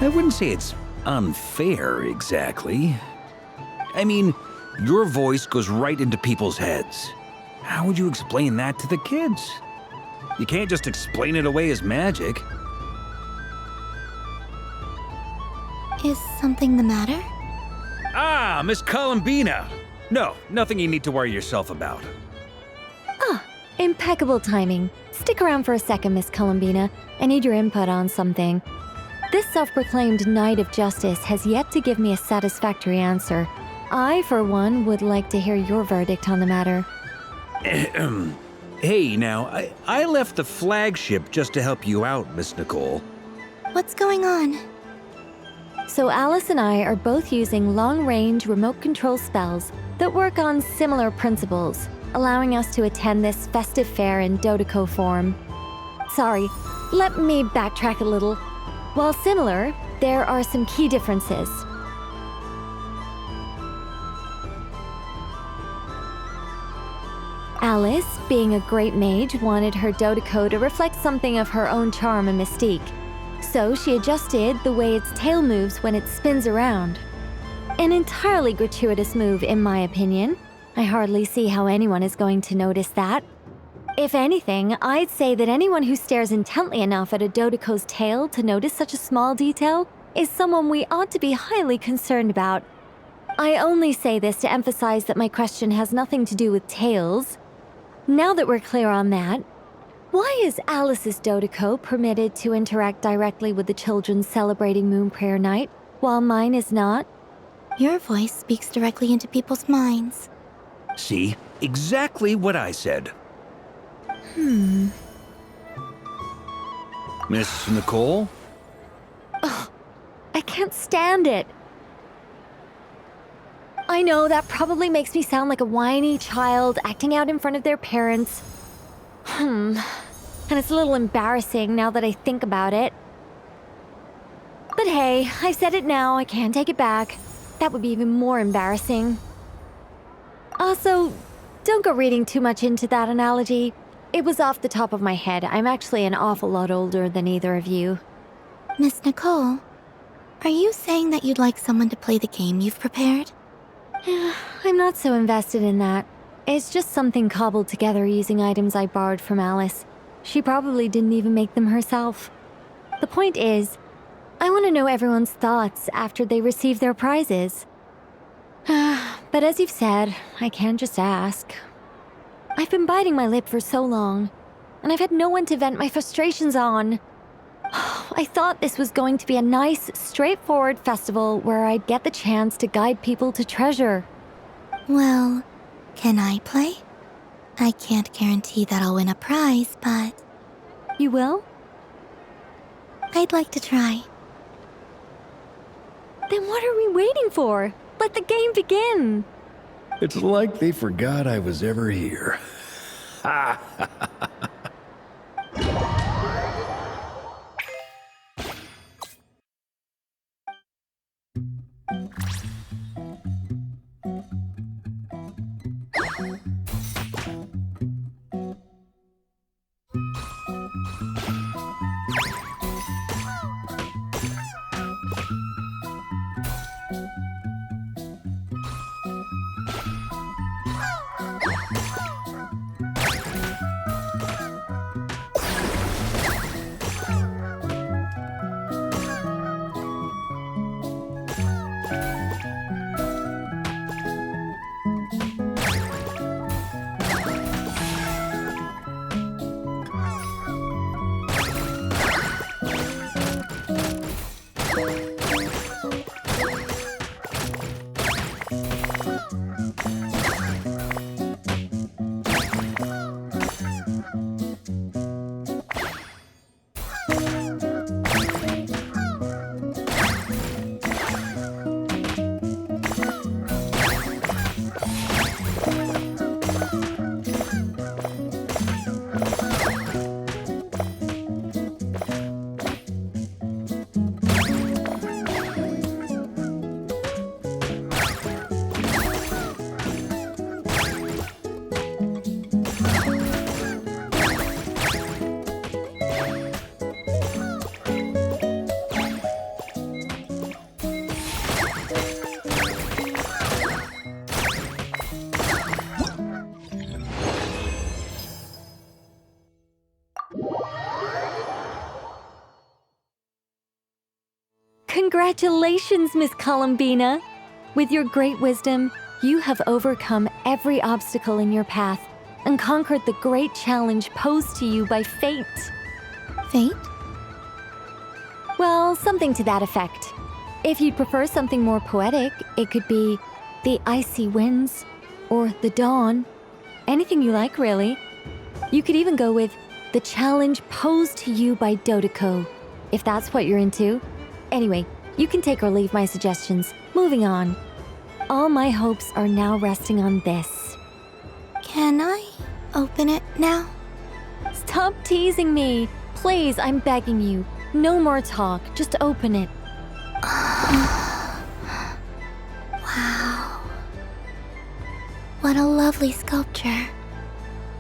I wouldn't say it's unfair, exactly. I mean, your voice goes right into people's heads. How would you explain that to the kids? You can't just explain it away as magic. Is something the matter? Ah, Miss Columbina! No, nothing you need to worry yourself about. Ah, impeccable timing. Stick around for a second, Miss Columbina. I need your input on something. This self-proclaimed Knight of Justice has yet to give me a satisfactory answer. I, for one, would like to hear your verdict on the matter. Hey, now, I left the flagship just to help you out, Miss Nicole. What's going on? So Alice and I are both using long-range remote control spells that work on similar principles, allowing us to attend this festive fair in Dodoco form. Sorry, let me backtrack a little. While similar, there are some key differences. Alice, being a great mage, wanted her Dodoco to reflect something of her own charm and mystique. So she adjusted the way its tail moves when it spins around. An entirely gratuitous move, in my opinion. I hardly see how anyone is going to notice that. If anything, I'd say that anyone who stares intently enough at a Dodoco's tail to notice such a small detail is someone we ought to be highly concerned about. I only say this to emphasize that my question has nothing to do with tails. Now that we're clear on that, why is Alice's Dodoco permitted to interact directly with the children celebrating Moon Prayer Night, while mine is not? Your voice speaks directly into people's minds. See? Exactly what I said. Miss Nicole? Ugh, I can't stand it. I know that probably makes me sound like a whiny child acting out in front of their parents. And it's a little embarrassing now that I think about it. But hey, I've said it now, I can't take it back. That would be even more embarrassing. Also, don't go reading too much into that analogy. It was off the top of my head. I'm actually an awful lot older than either of you. Miss Nicole, are you saying that you'd like someone to play the game you've prepared? I'm not so invested in that. It's just something cobbled together using items I borrowed from Alice. She probably didn't even make them herself. The point is, I want to know everyone's thoughts after they receive their prizes. But as you've said, I can't just ask. I've been biting my lip for so long, and I've had no one to vent my frustrations on. I thought this was going to be a nice, straightforward festival where I'd get the chance to guide people to treasure. Well, can I play? I can't guarantee that I'll win a prize, but... You will? I'd like to try. Then what are we waiting for? Let the game begin! It's like they forgot I was ever here. Ha! Congratulations, Miss Columbina! With your great wisdom, you have overcome every obstacle in your path and conquered the great challenge posed to you by fate. Fate? Well, something to that effect. If you'd prefer something more poetic, it could be the icy winds or the dawn. Anything you like, really. You could even go with the challenge posed to you by Dodeko, if that's what you're into. Anyway, you can take or leave my suggestions. Moving on. All my hopes are now resting on this. Can I open it now? Stop teasing me. Please, I'm begging you. No more talk. Just open it. Wow. What a lovely sculpture.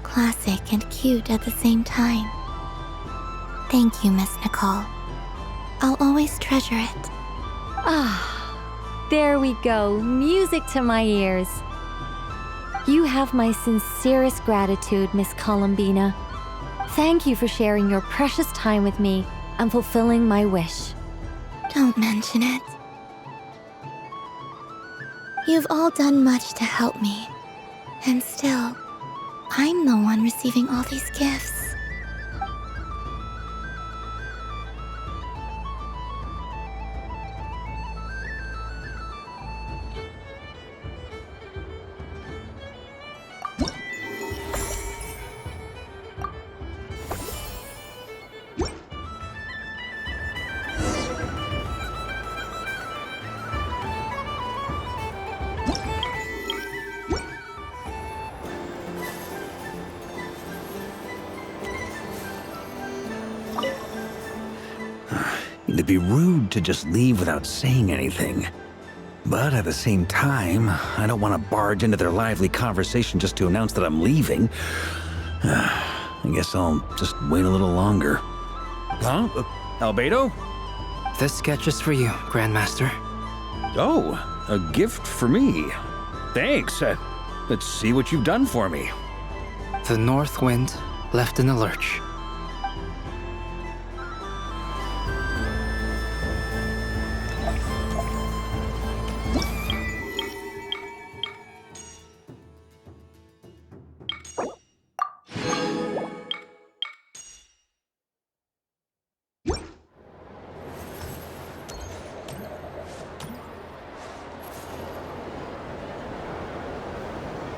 Classic and cute at the same time. Thank you, Miss Nicole. I'll always treasure it. Ah, there we go. Music to my ears. You have my sincerest gratitude, Miss Columbina. Thank you for sharing your precious time with me and fulfilling my wish. Don't mention it. You've all done much to help me. And still, I'm the one receiving all these gifts. It'd be rude to just leave without saying anything. But at the same time, I don't want to barge into their lively conversation just to announce that I'm leaving. I guess I'll just wait a little longer. Huh? Albedo? This sketch is for you, Grandmaster. Oh, a gift for me. Thanks. Let's see what you've done for me. The North Wind left in a lurch.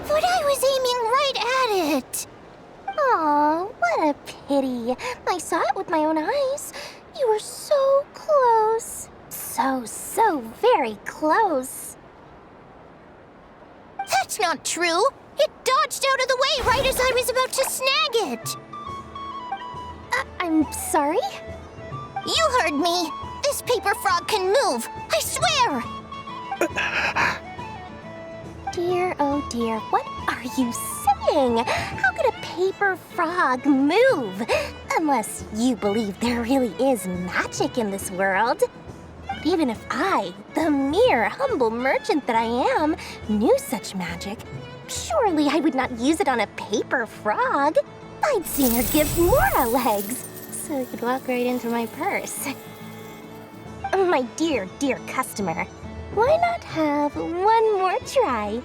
But I was aiming right at it! Aw, what a pity. I saw it with my own eyes. You were so close. So very close. That's not true! It dodged out of the way right as I was about to snag it! I'm sorry? You heard me! This paper frog can move! I swear! Dear, oh dear, what are you saying? How could a paper frog move? Unless you believe there really is magic in this world. But even if I, the mere humble merchant that I am, knew such magic, surely I would not use it on a paper frog. I'd sooner give Mora legs, so it could walk right into my purse. My dear, dear customer, why not have one more try?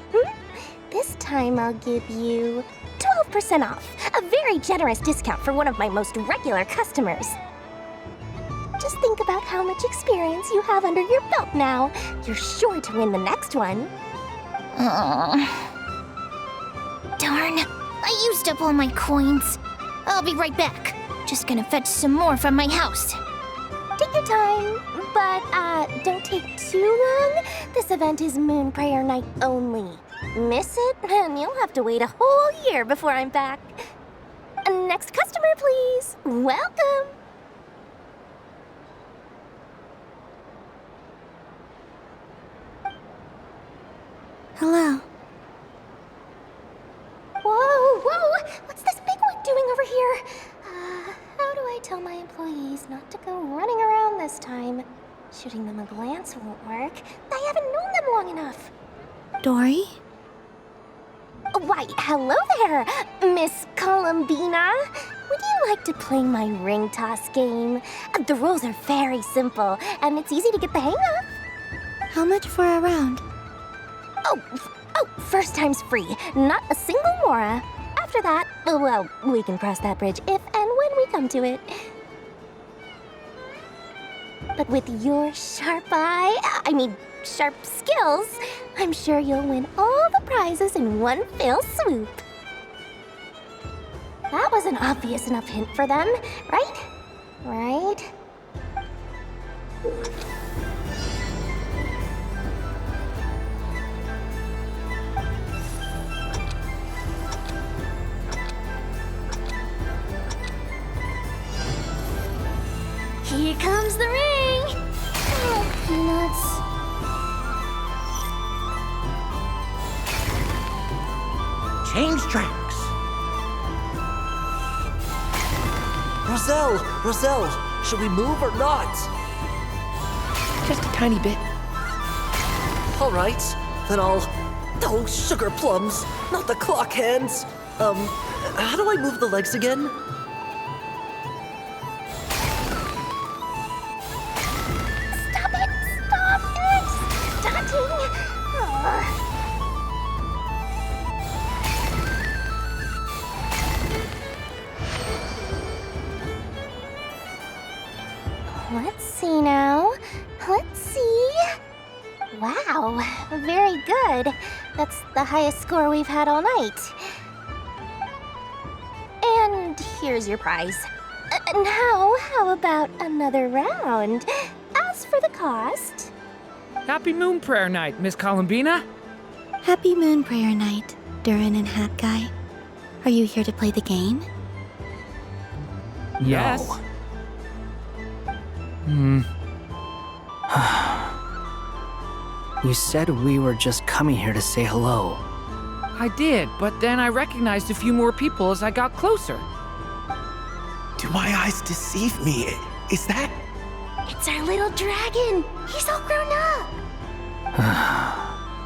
This time I'll give you 12% off, a very generous discount for one of my most regular customers. Just think about how much experience you have under your belt now. You're sure to win the next one. Darn, I used up all my coins. I'll be right back. Just gonna fetch some more from my house. Take your time, but don't take too long. This event is Moon Prayer Night only. Miss it, and you'll have to wait a whole year before I'm back. Next customer, please. Welcome. Hello. Whoa! What's this bigwig doing over here? How do I tell my employees not to go running around this time? Shooting them a glance won't work. I haven't known them long enough. Dory? Why, hello there, Miss Columbina. would you like to play my ring toss game? The rules are very simple, and it's easy to get the hang of. How much for a round? Oh, first time's free. Not a single mora. After that, well, we can cross that bridge if and when we come to it. But with your sharp sharp skills, I'm sure you'll win all the prizes in one fell swoop. That was an obvious enough hint for them, right? Right? Here comes the ring! Oh, peanuts. Change tracks! Roselle, should we move or not? Just a tiny bit. All right, then I'll... Oh, sugar plums, not the clock hands. How do I move the legs again? Let's see now. Let's see. Wow, very good. That's the highest score we've had all night. And here's your prize. Now, how about another round? As for the cost... Happy Moon Prayer Night, Miss Columbina. Happy Moon Prayer Night, Durin and Hat Guy. Are you here to play the game? Yes. You said we were just coming here to say hello. I did, but then I recognized a few more people as I got closer. Do my eyes deceive me? Is that... It's our little dragon! He's all grown up!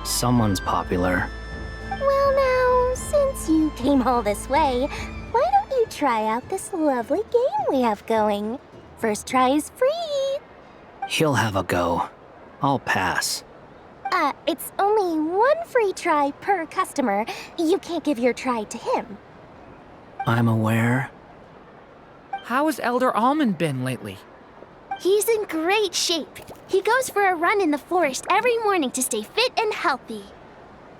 Someone's popular. Well now, since you came all this way, why don't you try out this lovely game we have going? First try is free! He'll have a go. I'll pass. It's only one free try per customer. You can't give your try to him. I'm aware. How has Elder Almond been lately? He's in great shape. He goes for a run in the forest every morning to stay fit and healthy.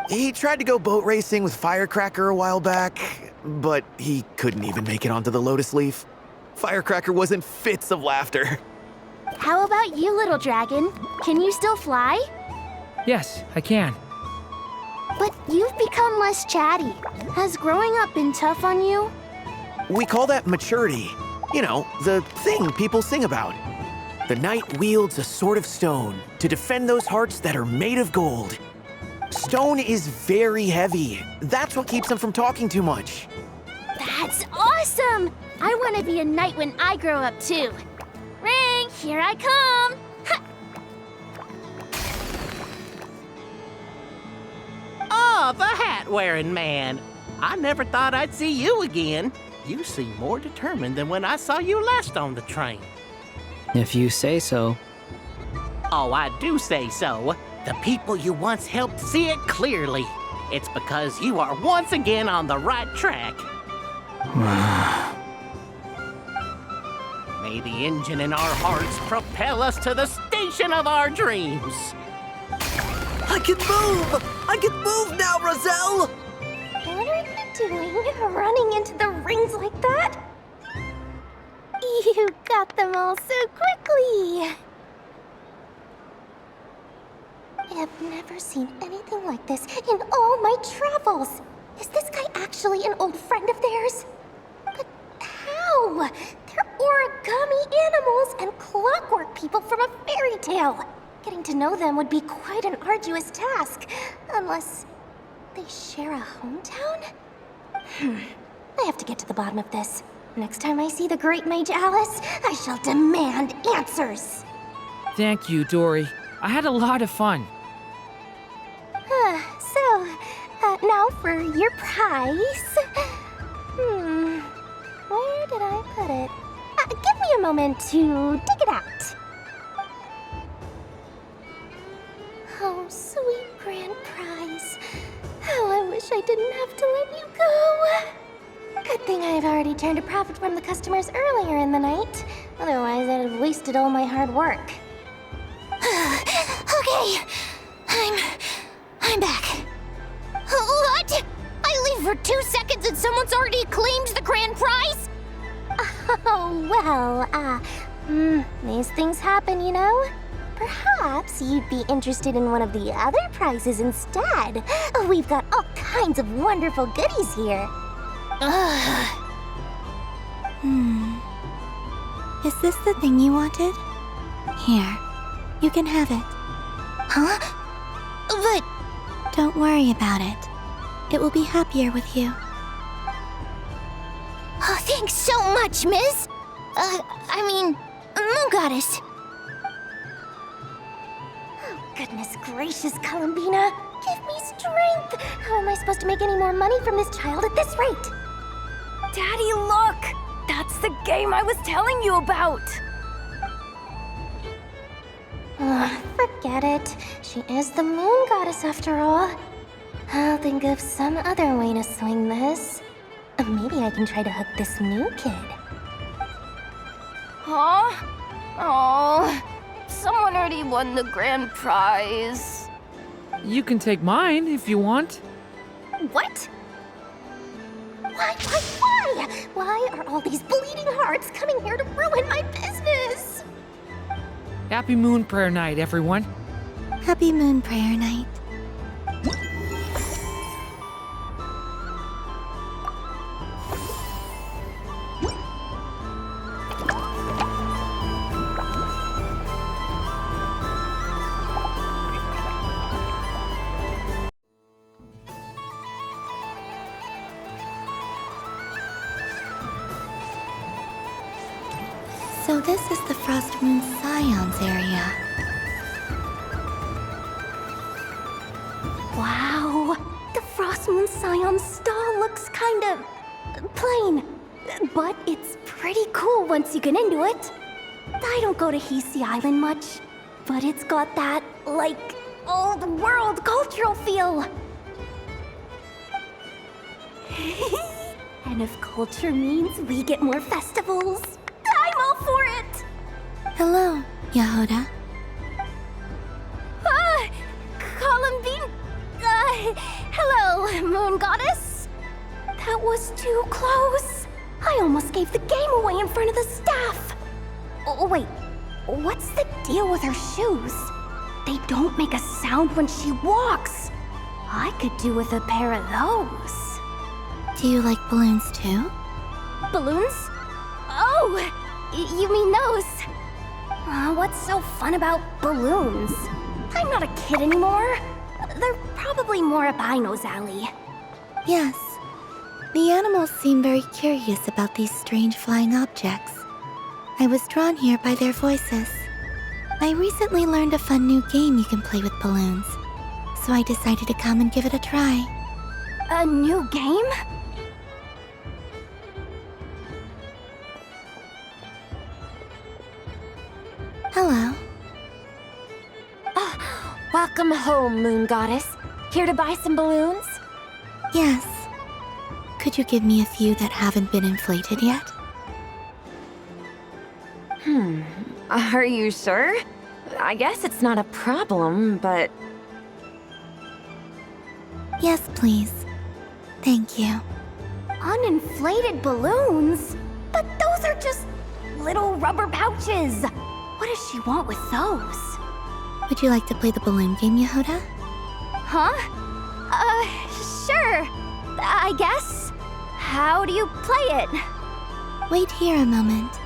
He tried to go boat racing with Firecracker a while back, but he couldn't even make it onto the Lotus Leaf. Firecracker was in fits of laughter. How about you, little dragon? Can you still fly? Yes, I can. But you've become less chatty. Has growing up been tough on you? We call that maturity. You know, the thing people sing about. The knight wields a sword of stone to defend those hearts that are made of gold. Stone is very heavy. That's what keeps him from talking too much. That's awesome! I want to be a knight when I grow up too. Ring, here I come! Ha! Oh, the hat-wearing man. I never thought I'd see you again. You seem more determined than when I saw you last on the train. If you say so. Oh, I do say so. The people you once helped see it clearly. It's because you are once again on the right track. May the engine in our hearts propel us to the station of our dreams. I can move! I can move now, Roselle! What are you doing, running into the rings like that? You got them all so quickly! I have never seen anything like this in all my travels. Is this guy actually an old friend of theirs? But how? They're origami animals and clockwork people from a fairy tale. Getting to know them would be quite an arduous task, unless they share a hometown? I have to get to the bottom of this. Next time I see the Great Mage Alice, I shall demand answers. Thank you, Dory. I had a lot of fun. Now for your prize. Where did put it? Give me a moment to dig it out. Oh, sweet grand prize. How I wish I didn't have to let you go. Good thing I've already turned a profit from the customers earlier in the night. Otherwise, I'd have wasted all my hard work. Okay, I'm back. What? I leave for 2 seconds and someone's already claimed the grand prize? Oh, well, these things happen, you know? Perhaps you'd be interested in one of the other prizes instead. We've got all kinds of wonderful goodies here. Is this the thing you wanted? Here, you can have it. Huh? But... Don't worry about it. It will be happier with you. Oh, thanks so much, Miss. Moon Goddess. Oh, goodness gracious, Columbina. Give me strength. How am I supposed to make any more money from this child at this rate? Daddy, look! That's the game I was telling you about! Forget it. She is the Moon Goddess after all. I'll think of some other way to swing this. Maybe I can try to hook this new kid. Huh? Oh, someone already won the grand prize. You can take mine if you want. What? Why? Why are all these bleeding hearts coming here to ruin my business? Happy Moon Prayer Night, everyone. Happy Moon Prayer Night. So this is the Frost Moon Scions area. Wow, the Frost Moon Scion stall looks kind of plain, but it's pretty cool once you get into it. I don't go to Hisi Island much, but it's got that, like, old world cultural feel. And if culture means we get more festivals, I'm all for it! Hello, Yahoda. Columbine... hello, Moon Goddess. That was too close. I almost gave the game away in front of the staff. Oh, wait, what's the deal with her shoes? They don't make a sound when she walks. I could do with a pair of those. Do you like balloons too? Balloons? Oh, you mean those? What's so fun about balloons? I'm not a kid anymore. They're probably more up Aino's alley. Yes. The animals seem very curious about these strange flying objects. I was drawn here by their voices. I recently learned a fun new game you can play with balloons, so I decided to come and give it a try. A new game? Hello. Welcome home, Moon Goddess. Here to buy some balloons? Yes. Could you give me a few that haven't been inflated yet? Are you sure? I guess it's not a problem, but... Yes, please. Thank you. Uninflated balloons? But those are just little rubber pouches. What does she want with those? Would you like to play the balloon game, Yahoda? Huh? Sure. I guess. How do you play it? Wait here a moment.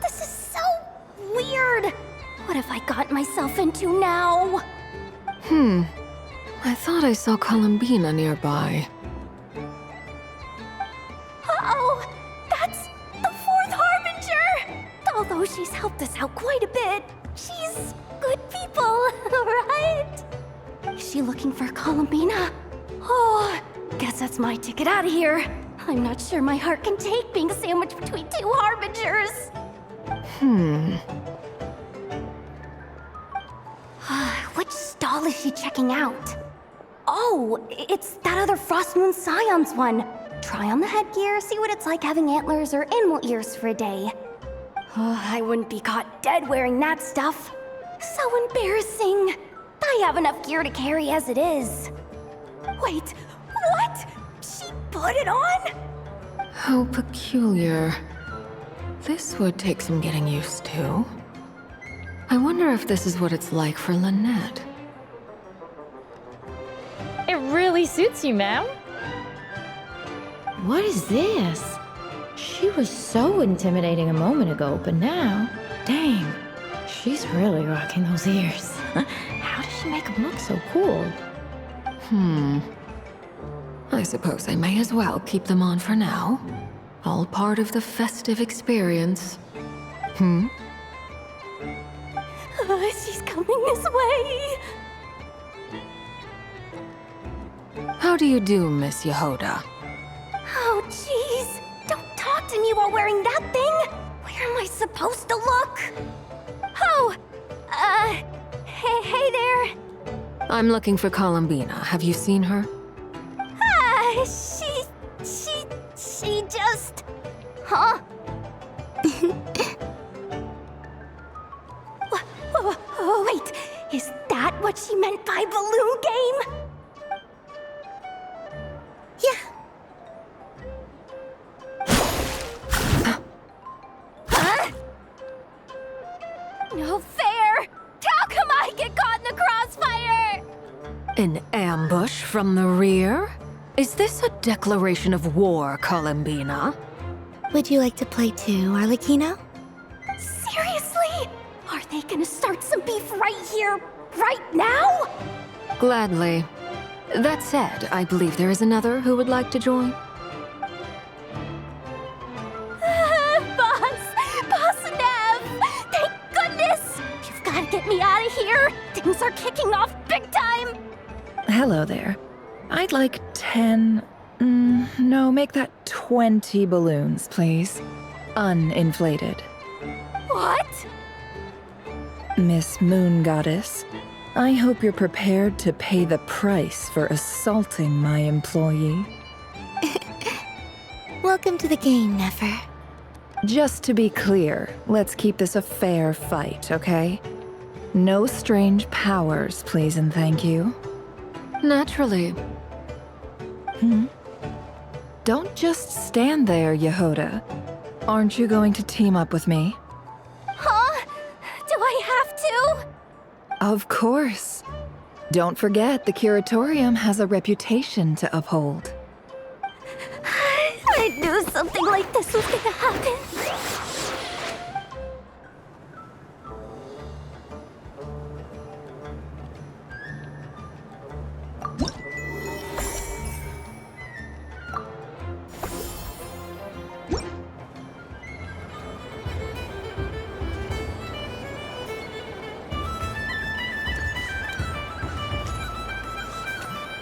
This is so weird. What have I gotten myself into now? I thought I saw Columbina nearby. Uh-oh! That's the Fourth Harbinger! Although she's helped us out quite a bit, she's good people, right? Is she looking looking for Columbina. Oh, guess that's my ticket out of here. I'm not sure my heart can take being sandwiched between two harbingers. Which stall is she checking out? Oh, it's that other Frost Moon Scions one. Try on the headgear, see what it's like having antlers or animal ears for a day. Oh, I wouldn't be caught dead wearing that stuff. So embarrassing. I have enough gear to carry as it is. Wait, what? She put it on? How peculiar. This would take some getting used to. I wonder if this is what it's like for Lynette. It really suits you, ma'am. What is this? She was so intimidating a moment ago, but now, dang, she's really rocking those ears. How does she make them look so cool? I suppose I may as well keep them on for now. All part of the festive experience. She's coming this way. How do you do, Miss Yehoda? Oh, jeez. Don't talk to me while wearing that thing. Where am I supposed to look? Oh, hey there. I'm looking for Columbina. Have you seen her? She just... Huh? Wait, is that what she meant by balloon game? No fair! How come I get caught in the crossfire? An ambush from the rear? Is this a declaration of war, Columbina? Would you like to play too, Arlecchino? Seriously? Are they gonna start some beef right here, right now? Gladly. That said, I believe there is another who would like to join. Boss Nev! Thank goodness! You've gotta get me out of here! Things are kicking off big time! Hello there. I'd like 10... no, make that 20 balloons, please. Uninflated. What? Miss Moon Goddess, I hope you're prepared to pay the price for assaulting my employee. Welcome to the game, Nefer. Just to be clear, let's keep this a fair fight, okay? No strange powers, please and thank you. Naturally. Don't just stand there, Yehoda. Aren't you going to team up with me? Huh? Do I have to? Of course. Don't forget, the Curatorium has a reputation to uphold. I knew something like this was gonna happen.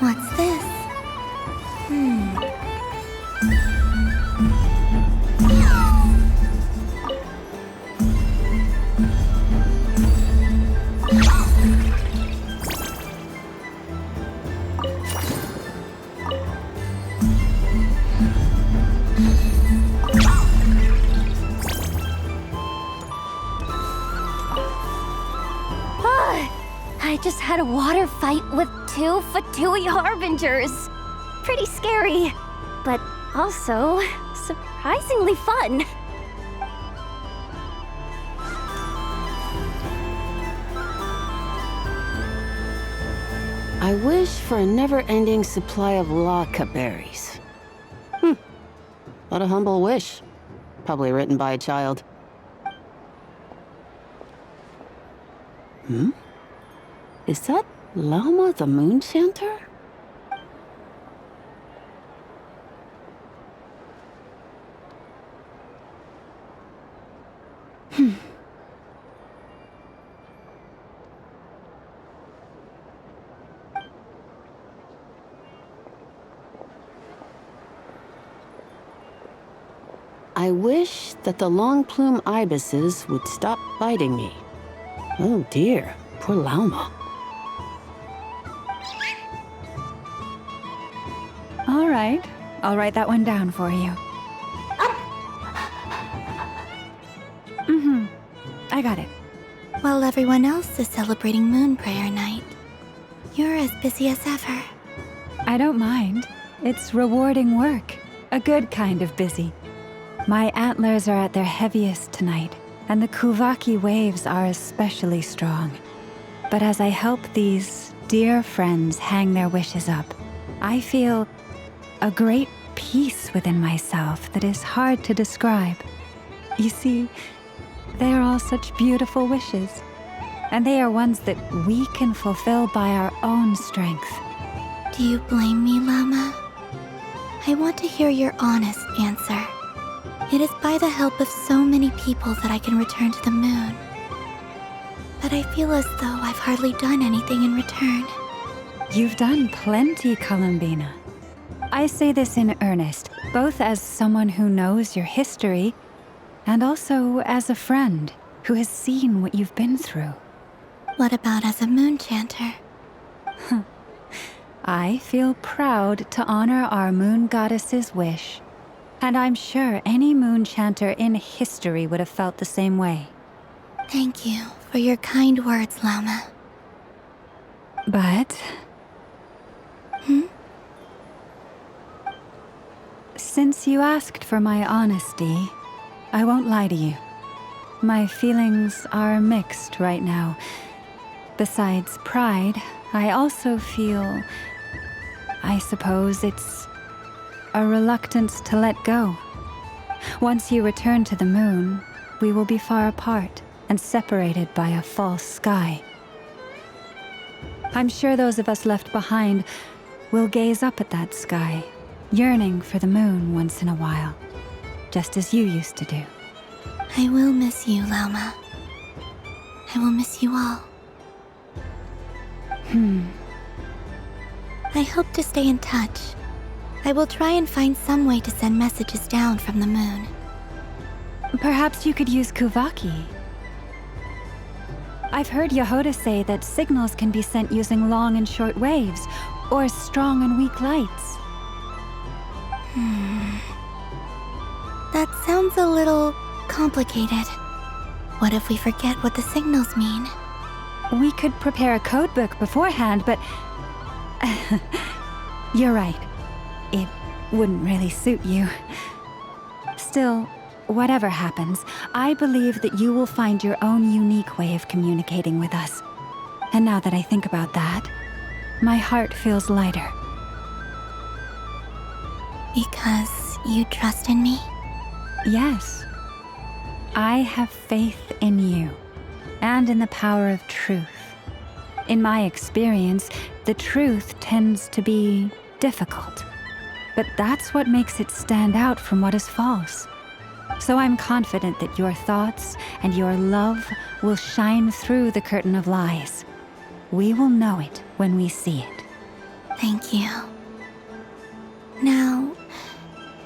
What's this? I just had a water fight with two Fatui Harbingers. Pretty scary, but also surprisingly fun. I wish for a never-ending supply of Laka berries. What a humble wish. Probably written by a child. Is that Lauma the Moon Chanter? I wish that the long plume ibises would stop biting me. Oh dear, poor Lauma. All right, I'll write that one down for you. I got it. While everyone else is celebrating Moon Prayer Night, you're as busy as ever. I don't mind. It's rewarding work. A good kind of busy. My antlers are at their heaviest tonight, and the Kuvaki waves are especially strong. But as I help these dear friends hang their wishes up, I feel a great peace within myself that is hard to describe. You see, they are all such beautiful wishes, and they are ones that we can fulfill by our own strength. Do you blame me, Llama? I want to hear your honest answer. It is by the help of so many people that I can return to the moon. But I feel as though I've hardly done anything in return. You've done plenty, Columbina. I say this in earnest, both as someone who knows your history and also as a friend who has seen what you've been through. What about as a moon chanter? I feel proud to honor our moon goddess's wish, and I'm sure any moon chanter in history would have felt the same way. Thank you for your kind words, Llama. But... Since you asked for my honesty, I won't lie to you. My feelings are mixed right now. Besides pride, I also feel... I suppose it's a reluctance to let go. Once you return to the moon, we will be far apart and separated by a false sky. I'm sure those of us left behind will gaze up at that sky, yearning for the moon once in a while, just as you used to do. I will miss you, Llama. I will miss you all. I hope to stay in touch. I will try and find some way to send messages down from the moon. Perhaps you could use Kuvaki. I've heard Yehoda say that signals can be sent using long and short waves, or strong and weak lights. That sounds a little complicated. What if we forget what the signals mean? We could prepare a codebook beforehand, but... You're right. It wouldn't really suit you. Still, whatever happens, I believe that you will find your own unique way of communicating with us. And now that I think about that, my heart feels lighter. Because you trust in me? Yes. I have faith in you, and in the power of truth. In my experience, the truth tends to be difficult. But that's what makes it stand out from what is false. So I'm confident that your thoughts and your love will shine through the curtain of lies. We will know it when we see it. Thank you. Now,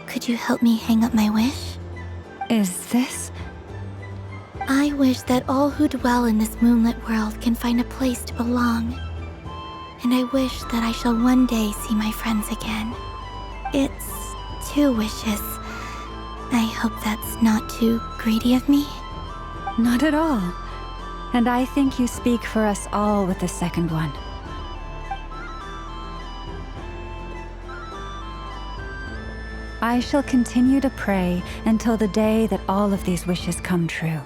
could you help me hang up my wish? Is this? I wish that all who dwell in this moonlit world can find a place to belong. And I wish that I shall one day see my friends again. It's 2 wishes. I hope that's not too greedy of me. Not at all. And I think you speak for us all with the second one. I shall continue to pray until the day that all of these wishes come true.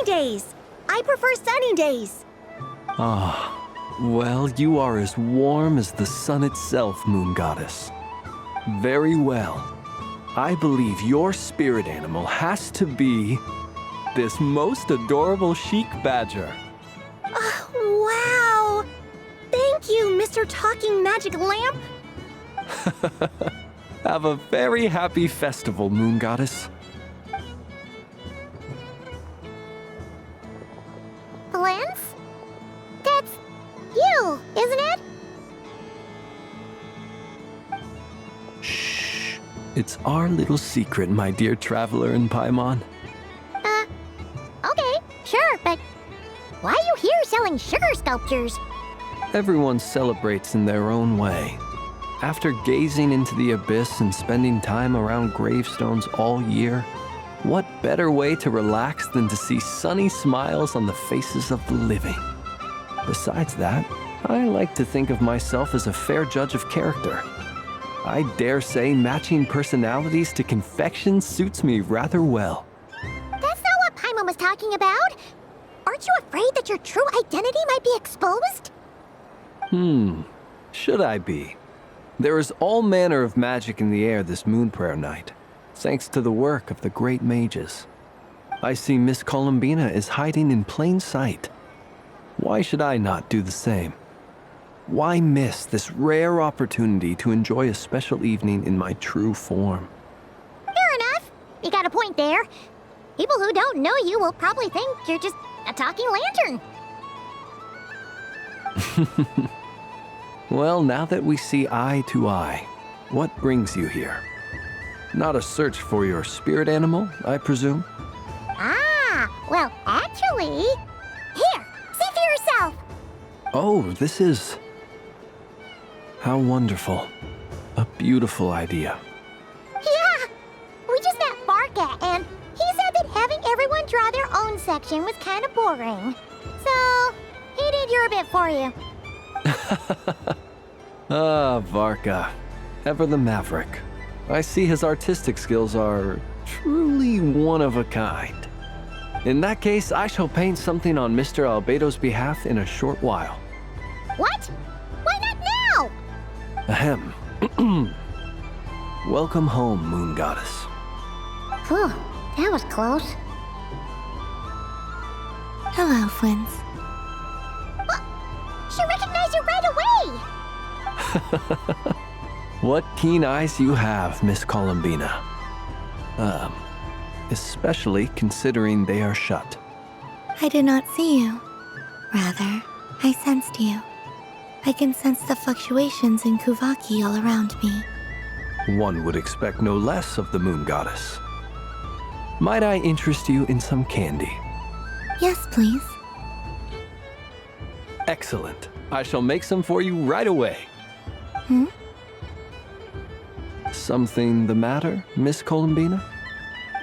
Days. I prefer sunny days. Ah, well, you are as warm as the sun itself, Moon Goddess. Very well. I believe your spirit animal has to be this most adorable chic badger. Wow! Thank you, Mr. Talking Magic Lamp! Have a very happy festival, Moon Goddess. Lance? That's you, isn't it? Shh. It's our little secret, my dear traveler in Paimon. Okay, sure, but why are you here selling sugar sculptures? Everyone celebrates in their own way. After gazing into the abyss and spending time around gravestones all year, what better way to relax than to see sunny smiles on the faces of the living? Besides that, I like to think of myself as a fair judge of character. I dare say matching personalities to confection suits me rather well. That's not what Paimon was talking about. Aren't you afraid that your true identity might be exposed? Should I be? There is all manner of magic in the air this moon prayer night, thanks to the work of the great mages. I see Miss Columbina is hiding in plain sight. Why should I not do the same? Why miss this rare opportunity to enjoy a special evening in my true form? Fair enough. You got a point there. People who don't know you will probably think you're just a talking lantern. Well, now that we see eye to eye, what brings you here? Not a search for your spirit animal, I presume? Well, actually... Here, see for yourself! Oh, this is... How wonderful. A beautiful idea. Yeah! We just met Barca, and he said that having everyone draw their own section was kind of boring. So, he did your bit for you. Varka. Ever the maverick. I see his artistic skills are truly one of a kind. In that case, I shall paint something on Mr. Albedo's behalf in a short while. What? Why not now? Ahem. Welcome home, Moon Goddess. Whew, that was close. Hello, Flint. She recognized you right away! What keen eyes you have, Miss Columbina. Especially considering they are shut. I did not see you. Rather, I sensed you. I can sense the fluctuations in Kuvaki all around me. One would expect no less of the Moon Goddess. Might I interest you in some candy? Yes, please. Excellent. I shall make some for you right away. Something the matter, Miss Columbina?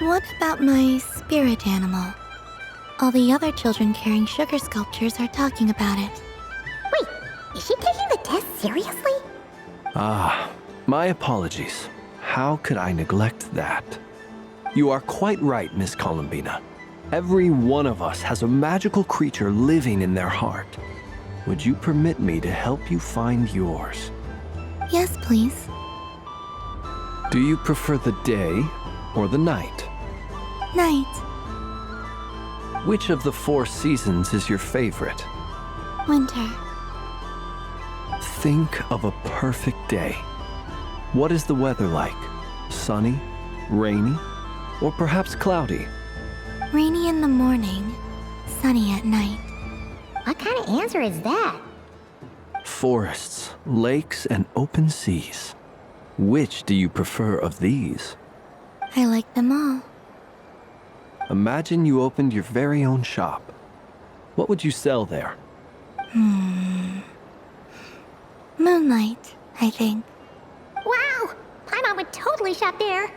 What about my spirit animal? All the other children carrying sugar sculptures are talking about it. Wait, is she taking the test seriously? My apologies. How could I neglect that? You are quite right, Miss Columbina. Every one of us has a magical creature living in their heart. Would you permit me to help you find yours? Yes, please. Do you prefer the day or the night? Night. Which of the 4 seasons is your favorite? Winter. Think of a perfect day. What is the weather like? Sunny, rainy, or perhaps cloudy? Rainy in the morning, sunny at night. What kind of answer is that? Forests, lakes, and open seas. Which do you prefer of these? I like them all. Imagine you opened your very own shop. What would you sell there? Moonlight, I think. Wow! Paimon would totally shop there.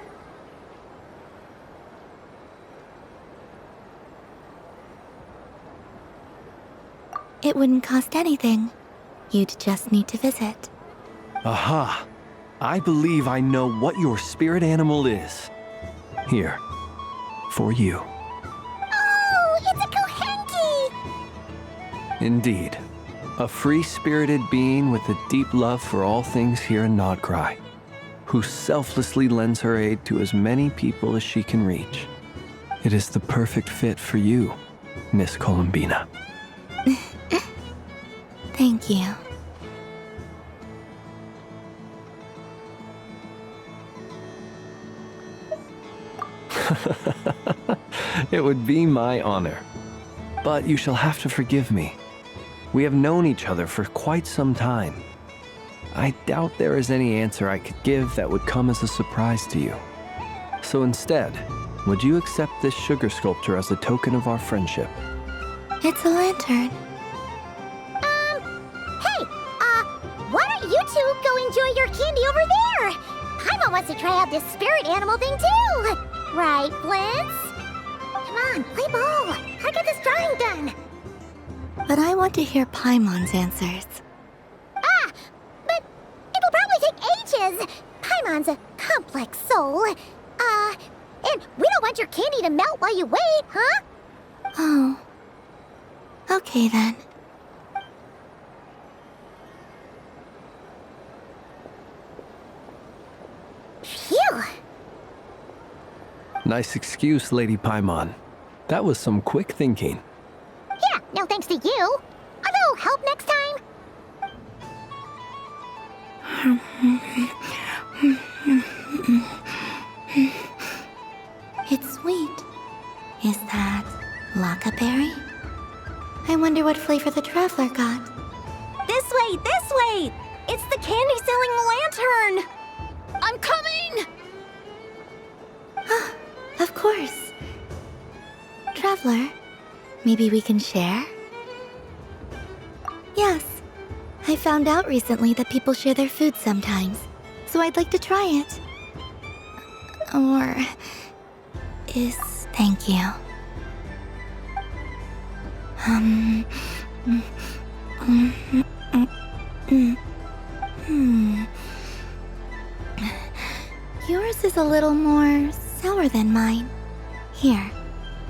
It wouldn't cost anything. You'd just need to visit. Aha! I believe I know what your spirit animal is. Here, for you. Oh, it's a Kohenki! Indeed. A free-spirited being with a deep love for all things here in Nodcry. who selflessly lends her aid to as many people as she can reach. It is the perfect fit for you, Miss Columbina. Thank you. It would be my honor. But you shall have to forgive me. We have known each other for quite some time. I doubt there is any answer I could give that would come as a surprise to you. So instead, would you accept this sugar sculpture as a token of our friendship? It's a lantern. Hey, why don't you two go enjoy your candy over there? Paimon wants to try out this spirit animal thing too. Right, Blitz? Come on, play ball. I get this drawing done. But I want to hear Paimon's answers. But it'll probably take ages. Paimon's a complex soul. And we don't want your candy to melt while you wait, huh? Oh. Okay then. Phew. Nice excuse, Lady Paimon. That was some quick thinking. Yeah, no thanks to you. A little help next time. It's sweet. Is that Lockaberry? I wonder what flavor the traveler got. This way, this way! It's the candy-selling lantern! I'm coming! Of course. Traveler, maybe we can share? Yes. I found out recently that people share their food sometimes, so I'd like to try it. Or is thank you. Yours is a little more sour than mine. Here,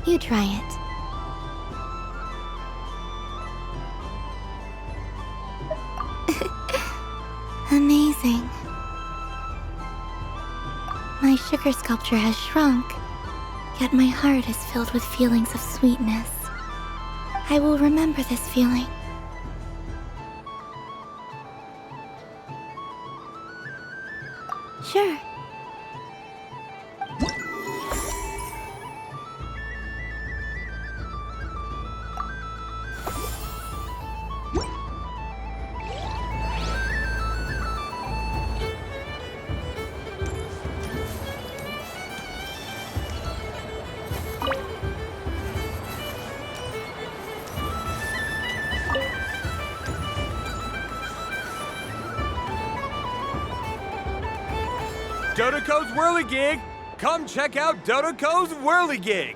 you try it. Amazing. My sugar sculpture has shrunk, yet my heart is filled with feelings of sweetness. I will remember this feeling. Sure. Dodoco's Whirligig! Come check out Dodoco's Whirligig!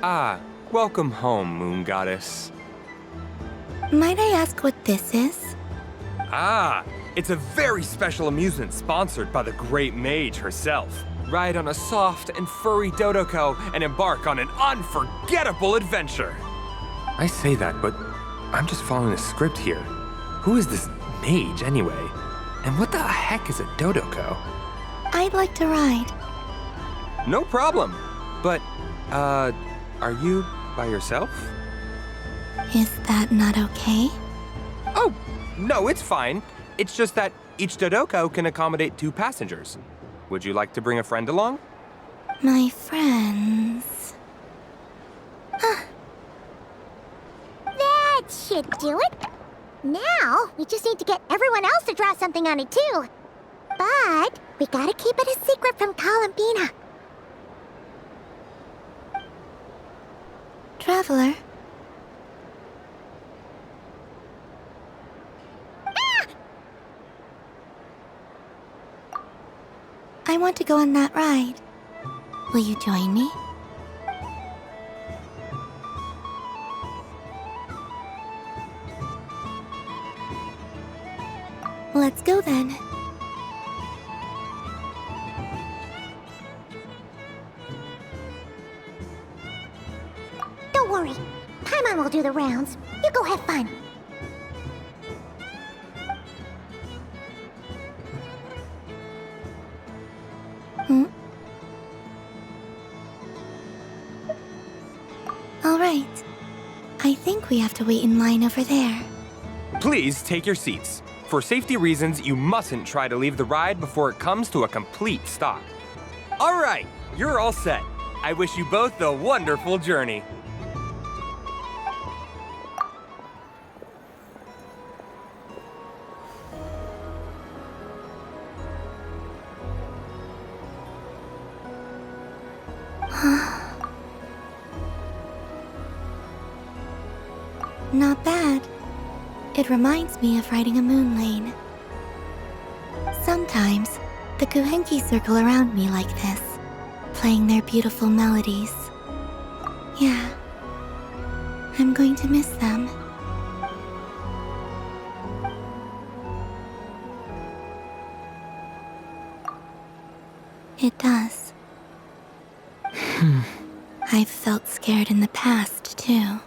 Ah, welcome home, Moon Goddess. Might I ask what this is? Ah, it's a very special amusement sponsored by the Great Mage herself. Ride on a soft and furry Dodoco and embark on an unforgettable adventure. I say that, but I'm just following a script here. Who is this mage, anyway? And what the heck is a Dodoco? I'd like to ride. No problem. But, are you by yourself? Is that not okay? Oh, no, it's fine. It's just that each Dodoco can accommodate 2 passengers. Would you like to bring a friend along? My friends. That should do it. Now, we just need to get everyone else to draw something on it too. But we gotta keep it a secret from Columbina. Traveler. I want to go on that ride. Will you join me? Let's go then. Don't worry. Paimon will do the rounds. You go have fun. All right. I think we have to wait in line over there. Please take your seats. For safety reasons, you mustn't try to leave the ride before it comes to a complete stop. All right, you're all set. I wish you both a wonderful journey. Not bad. It reminds me of riding a moon lane. Sometimes, the Kuhenki circle around me like this, playing their beautiful melodies. Yeah, I'm going to miss them. It does. I've felt scared in the past, too.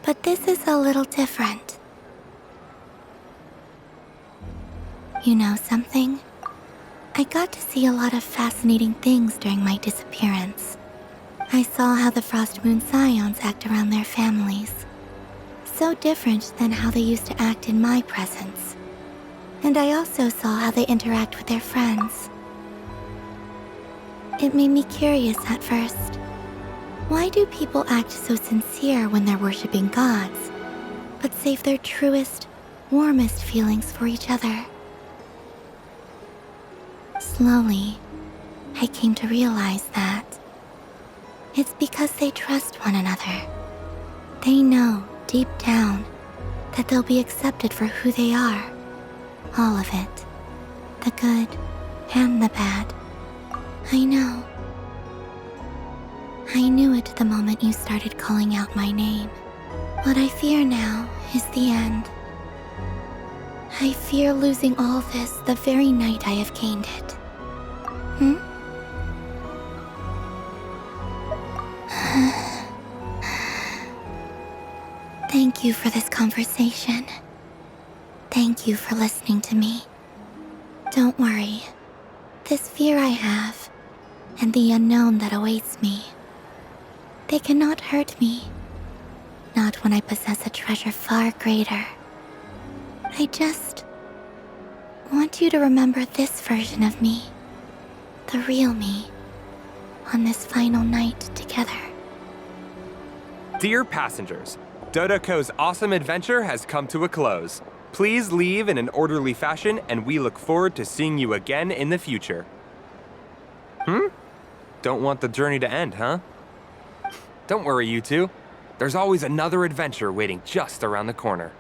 But this is a little different. You know something? I got to see a lot of fascinating things during my disappearance. I saw how the Frost Moon Scions act around their families. So different than how they used to act in my presence. And I also saw how they interact with their friends. It made me curious at first. Why do people act so sincere when they're worshipping gods, but save their truest, warmest feelings for each other? Slowly, I came to realize that it's because they trust one another. They know, deep down, that they'll be accepted for who they are. All of it. The good and the bad. I know. I knew it the moment you started calling out my name. What I fear now is the end. I fear losing all this the very night I have gained it. Thank you for this conversation. Thank you for listening to me. Don't worry. This fear I have, and the unknown that awaits me, they cannot hurt me. Not when I possess a treasure far greater. I just want you to remember this version of me. The real me. On this final night together. Dear passengers, Dodoco's awesome adventure has come to a close. Please leave in an orderly fashion, and we look forward to seeing you again in the future. Don't want the journey to end, huh? Don't worry, you two. There's always another adventure waiting just around the corner.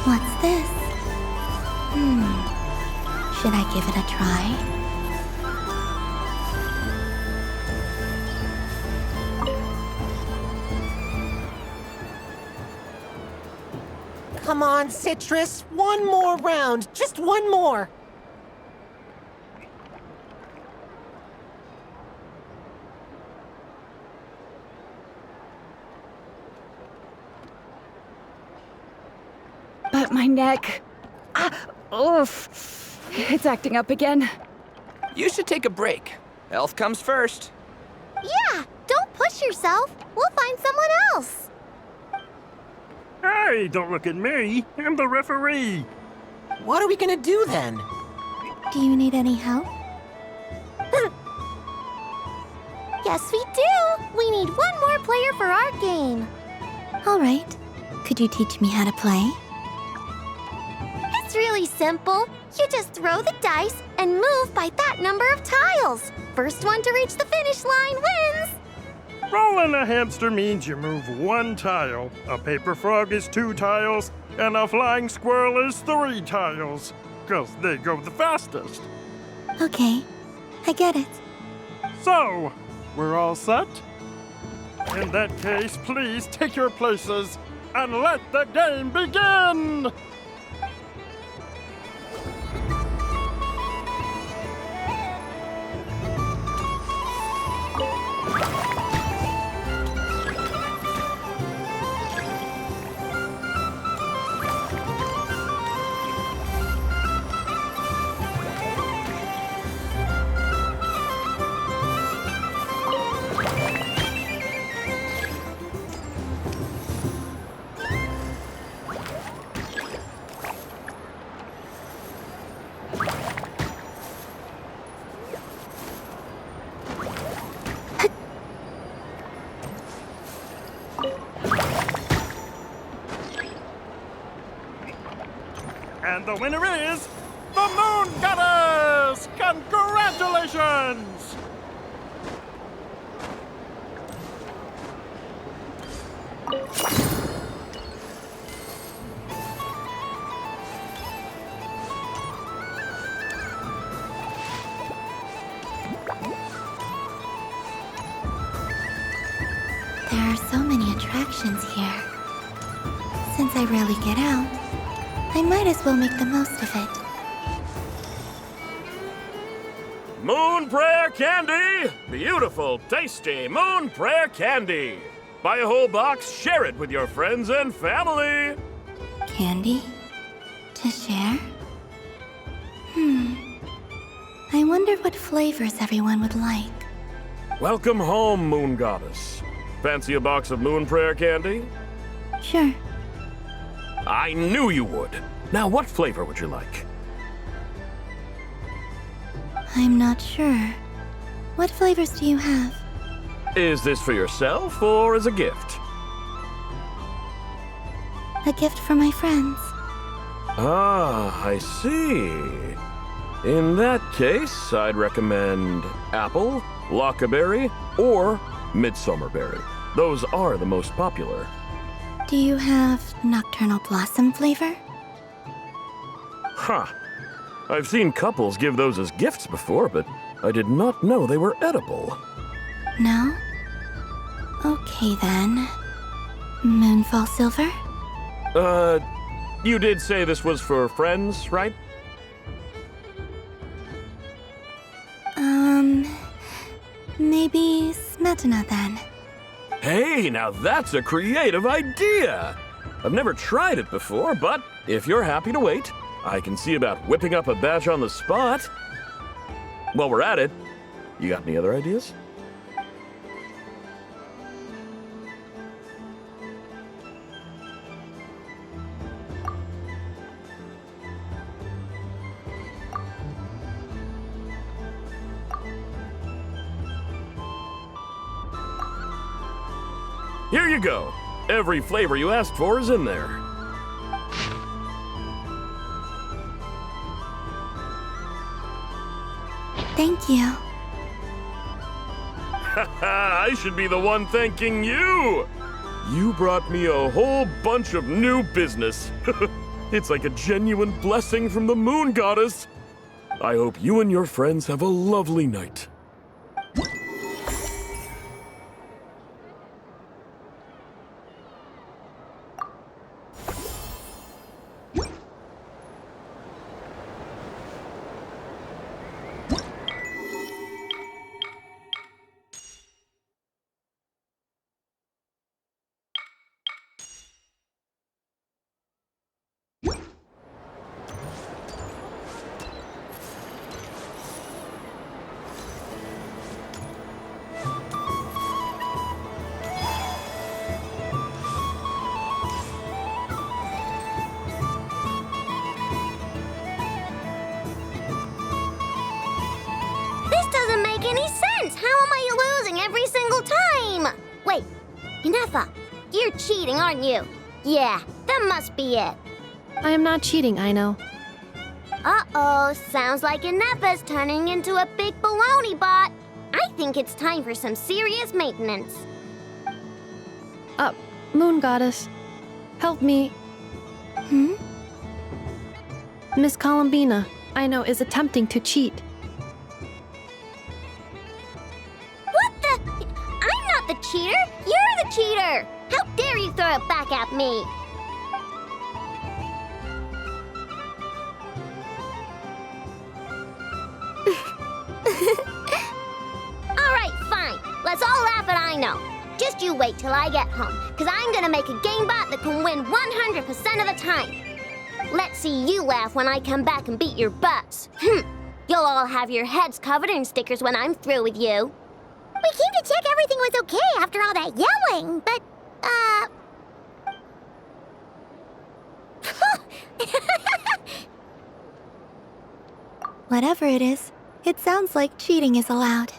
What's this? Should I give it a try? Come on, Citrus. One more round. Just one more. But my neck. Oof. It's acting up again. You should take a break. Health comes first. Yeah, don't push yourself. We'll find someone else. Hey, don't look at me. I'm the referee. What are we gonna do then? Do you need any help? Yes, we do. We need one more player for our game. All right. Could you teach me how to play? It's really simple. You just throw the dice and move by that number of tiles. First one to reach the finish line wins. Rolling a hamster means you move one tile. A paper frog is 2 tiles, and a flying squirrel is 3 tiles. 'Cause they go the fastest. Okay, I get it. So, we're all set? In that case, please take your places and let the game begin! And the winner is the Moon Goddess! Congratulations! There are so many attractions here. Since I rarely get out, I might as well make the most of it. Moon Prayer Candy! Beautiful, tasty Moon Prayer Candy! Buy a whole box, share it with your friends and family! Candy? To share? I wonder what flavors everyone would like. Welcome home, Moon Goddess. Fancy a box of Moon Prayer Candy? Sure. I knew you would. Now, what flavor would you like? I'm not sure. What flavors do you have? Is this for yourself or as a gift? A gift for my friends. Ah, I see. In that case, I'd recommend apple, lockaberry, or midsummerberry. Those are the most popular. Do you have nocturnal blossom flavor? Huh. I've seen couples give those as gifts before, but I did not know they were edible. No? Okay then. Moonfall silver? You did say this was for friends, right? Maybe smetana then. Hey, now that's a creative idea! I've never tried it before, but if you're happy to wait, I can see about whipping up a batch on the spot. While we're at it, you got any other ideas? Here you go. Every flavor you asked for is in there. Thank you. I should be the one thanking you! You brought me a whole bunch of new business. It's like a genuine blessing from the Moon Goddess. I hope you and your friends have a lovely night. Every single time! Wait, Inefa, you're cheating, aren't you? Yeah, that must be it. I am not cheating, Aino. Uh-oh, sounds like Inefa's turning into a big baloney bot. I think it's time for some serious maintenance. Moon Goddess, help me. Miss Columbina, Aino is attempting to cheat. I'm not the cheater! You're the cheater! How dare you throw it back at me? Alright, fine. Let's all laugh at Aino. Just you wait till I get home, because I'm gonna make a game bot that can win 100% of the time. Let's see you laugh when I come back and beat your butts. You'll all have your heads covered in stickers when I'm through with you. We came to check everything was okay after all that yelling, but, Whatever it is, it sounds like cheating is allowed.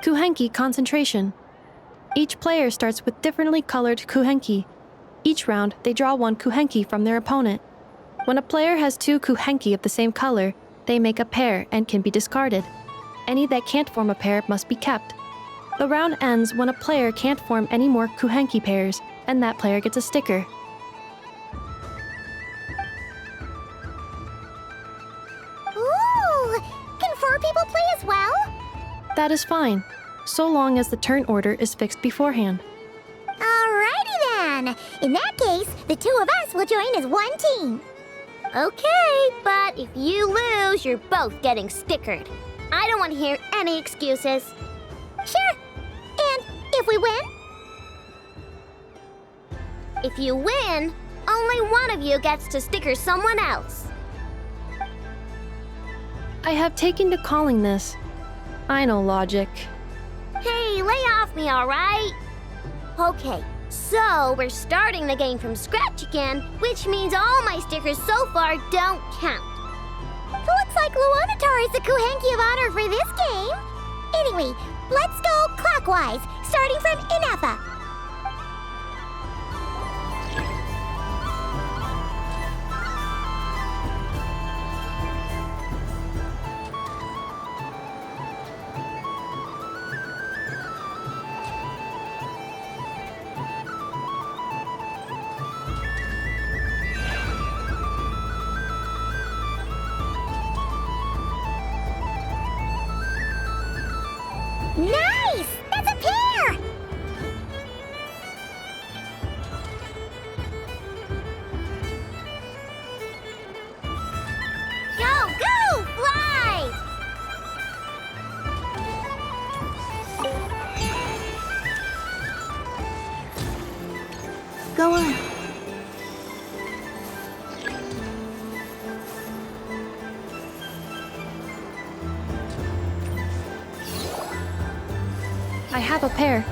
Kuhenki concentration. Each player starts with differently colored kuhenki. Each round, they draw one kuhenki from their opponent. When a player has 2 Kuhenki of the same color, they make a pair and can be discarded. Any that can't form a pair must be kept. The round ends when a player can't form any more Kuhenki pairs, and that player gets a sticker. Ooh! Can 4 people play as well? That is fine, so long as the turn order is fixed beforehand. Alrighty then! In that case, the 2 of us will join as one team. Okay, but if you lose, you're both getting stickered. I don't want to hear any excuses. Sure. And if we win? If you win, only one of you gets to sticker someone else. I have taken to calling this. I know logic. Hey, lay off me, alright? Okay, so we're starting the game from scratch again, which means all my stickers so far don't count. Looks like Luanatar is the Kuhenki of honor for this game. Anyway, let's go clockwise, starting from Inafa. Nice! That's a pair! Go, go, fly! Go on. I have a pair.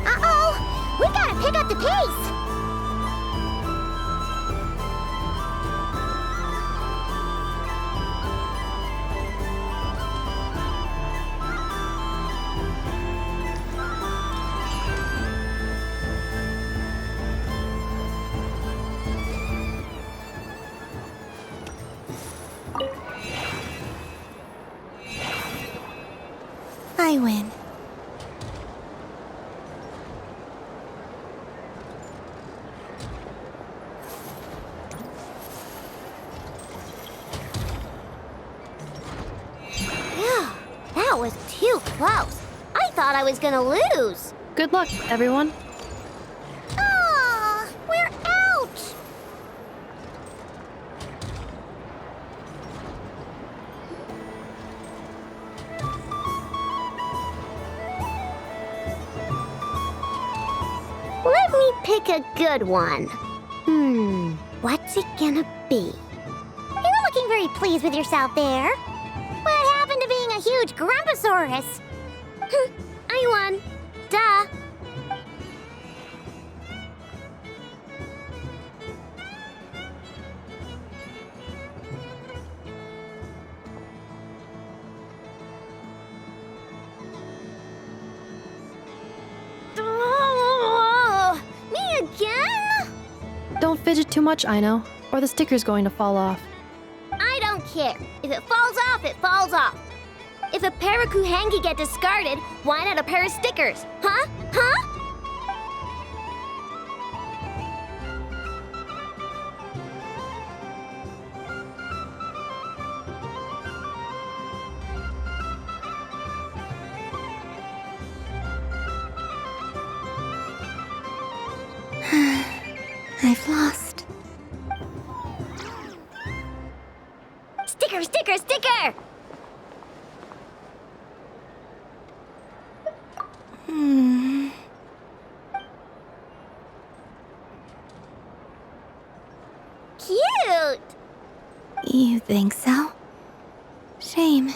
Uh-oh! We gotta pick up the pace! I win. Phew, that was too close. I thought I was gonna lose. Good luck, everyone. Aw, we're out! Let me pick a good one. What's it gonna be? You're looking very pleased with yourself there. What happened to being a huge Grumposaurus? I won. Duh. Oh, me again? Don't fidget too much, Aino, or the sticker's going to fall off. I don't care. If it falls off, it falls off. If a pair of Kuhenki get discarded, why not a pair of stickers? Huh? Huh? I've lost. Sticker, sticker, sticker! Cute! You think so? Shame.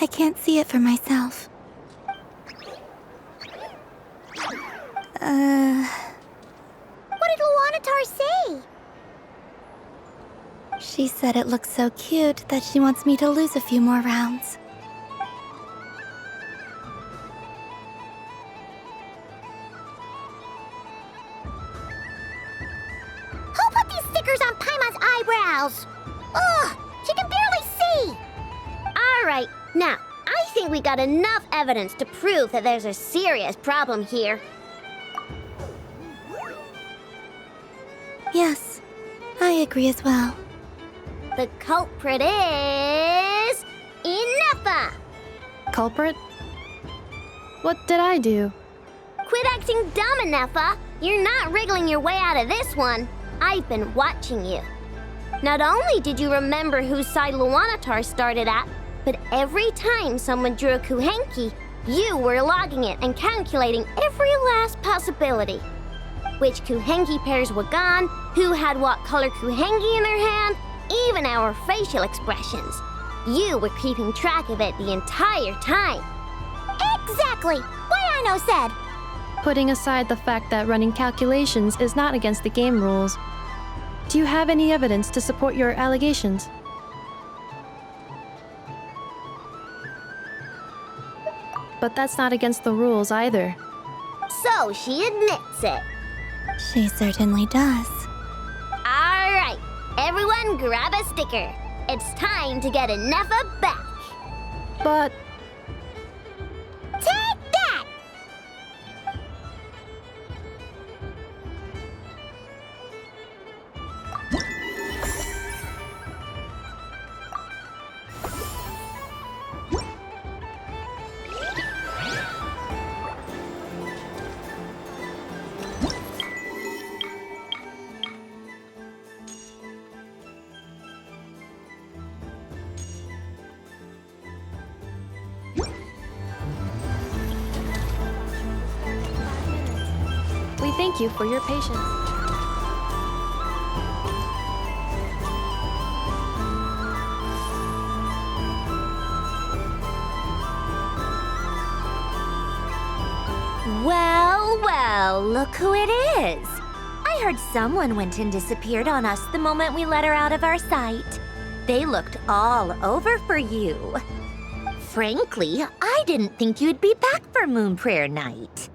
I can't see it for myself. What did Luanatar say? She said it looks so cute that she wants me to lose a few more rounds. eyebrows. Ugh, she can barely see. All right, now, I think we got enough evidence to prove that there's a serious problem here. Yes, I agree as well. The culprit is... Ineffa! Culprit? What did I do? Quit acting dumb, Ineffa! You're not wriggling your way out of this one. I've been watching you. Not only did you remember whose side Luanatar started at, but every time someone drew a Kuhenki, you were logging it and calculating every last possibility. Which Kuhenki pairs were gone, who had what color Kuhenki in their hand, even our facial expressions. You were keeping track of it the entire time. Exactly! What Aino said! Putting aside the fact that running calculations is not against the game rules, do you have any evidence to support your allegations? But that's not against the rules either. So she admits it. She certainly does. All right, everyone grab a sticker. It's time to get Ineffa back. But... Take that! We thank you for your patience. Well, well, look who it is. I heard someone went and disappeared on us the moment we let her out of our sight. They looked all over for you. Frankly, I didn't think you'd be back for Moon Prayer Night.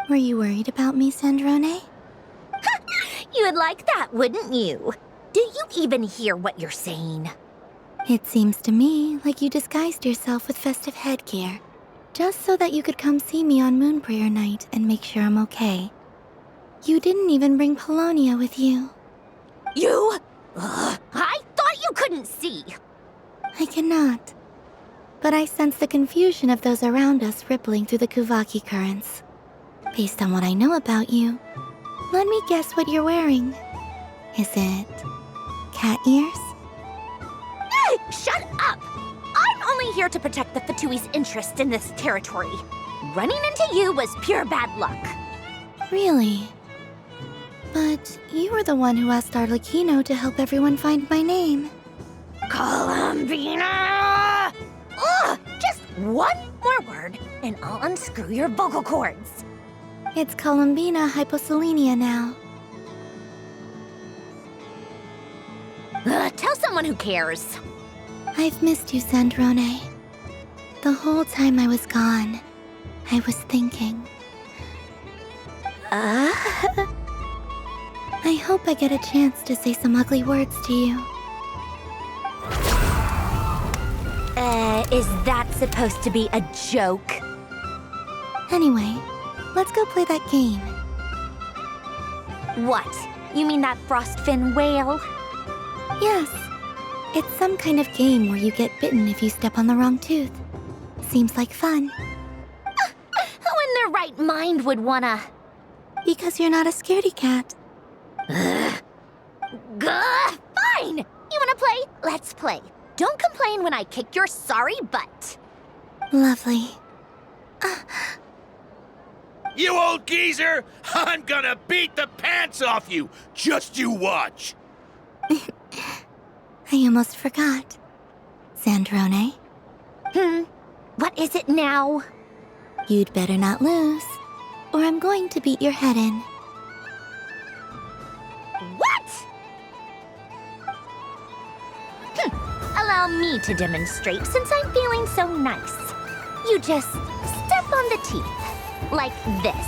Were you worried about me, Sandrone? You would like that, wouldn't you? Do you even hear what you're saying? It seems to me like you disguised yourself with festive headgear, just so that you could come see me on Moon Prayer Night and make sure I'm okay. You didn't even bring Polonia with you. You? Ugh, I thought you couldn't see. I cannot. But I sense the confusion of those around us rippling through the Kuvaki currents. Based on what I know about you, let me guess what you're wearing. Is it cat ears? Shut up! I'm only here to protect the Fatui's interest in this territory. Running into you was pure bad luck. Really? But you were the one who asked Arlecchino to help everyone find my name. Columbina! Ugh! Just one more word, and I'll unscrew your vocal cords. It's Columbina Hyposelenia now. Tell someone who cares. I've missed you, Sandrone. The whole time I was gone, I was thinking. I hope I get a chance to say some ugly words to you. Is that supposed to be a joke? Anyway, let's go play that game. What? You mean that frostfin whale? Yes. It's some kind of game where you get bitten if you step on the wrong tooth. Seems like fun. Who in their right mind would wanna... Because you're not a scaredy cat. Fine! You wanna play? Let's play. Don't complain when I kick your sorry butt. Lovely. You old geezer! I'm gonna beat the pants off you! Just you watch! I almost forgot. Sandrone? What is it now? You'd better not lose, or I'm going to beat your head in. What? Allow me to demonstrate since I'm feeling so nice. You just step on the teeth, like this.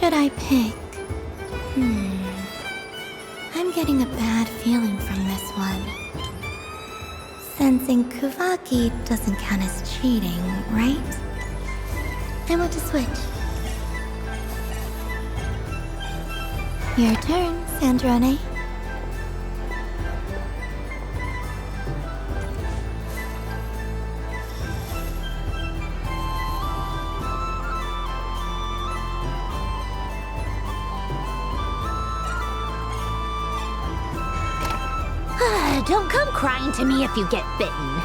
should I pick? I'm getting a bad feeling from this one. Sensing Kuvaki doesn't count as cheating, right? I want to switch. Your turn, Sandrone. Don't come crying to me if you get bitten.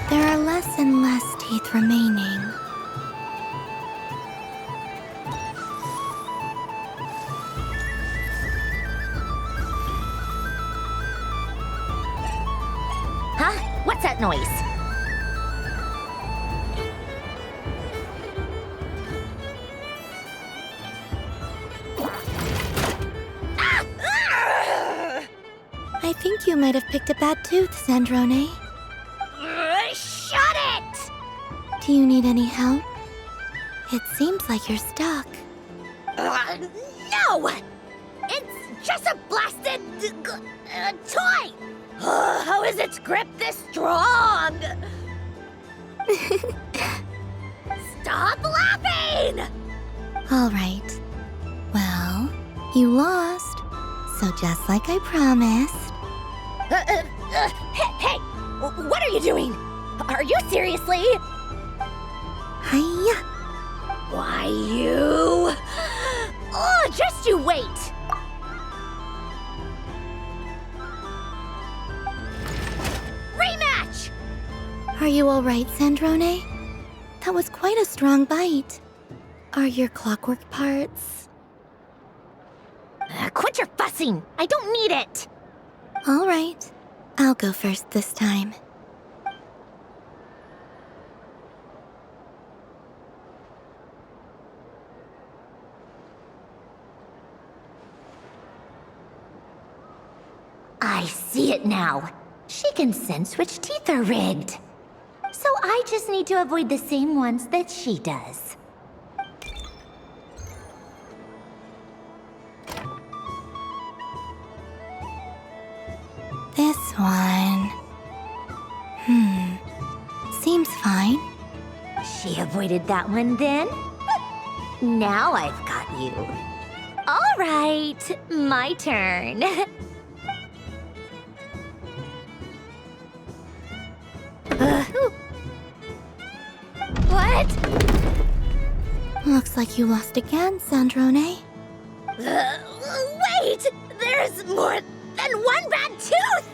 There are less and less teeth remaining. Huh? What's that noise? I think you might have picked a bad tooth, Sandrone. Shut it! Do you need any help? It seems like you're stuck. No! It's just a blasted toy! How is its grip this strong? Stop laughing! All right. Well, you lost. So just like I promised. Hey! What are you doing? Are you seriously? Hiya! Why, you... Oh, just you wait! Rematch! Are you all right, Sandrone? That was quite a strong bite. Are your clockwork parts? Quit your fussing! I don't need it! All right. I'll go first this time. I see it now. She can sense which teeth are rigged. So I just need to avoid the same ones that she does. This one... Seems fine. She avoided that one then? Now I've got you. All right, my turn. What? Looks like you lost again, Sandrone. Wait! There's more than one bad tooth!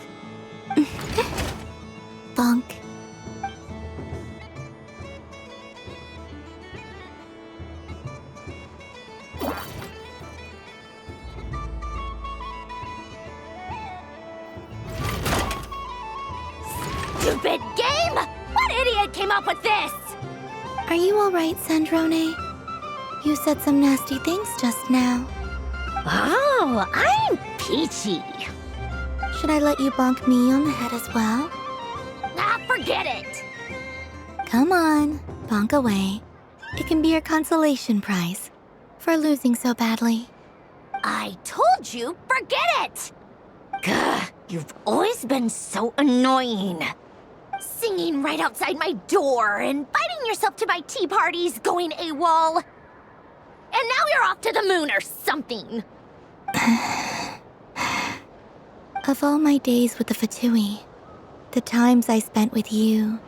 Bonk. Stupid game! What idiot came up with this? Are you all right, Sandrone? You said some nasty things just now. Oh, I'm peachy. Should I let you bonk me on the head as well? Ah, forget it. Come on, bonk away. It can be your consolation prize for losing so badly. I told you, forget it! Gah, you've always been so annoying. Singing right outside my door, inviting yourself to my tea parties, going AWOL. And now you're off to the moon or something. Of all my days with the Fatui, the times I spent with you,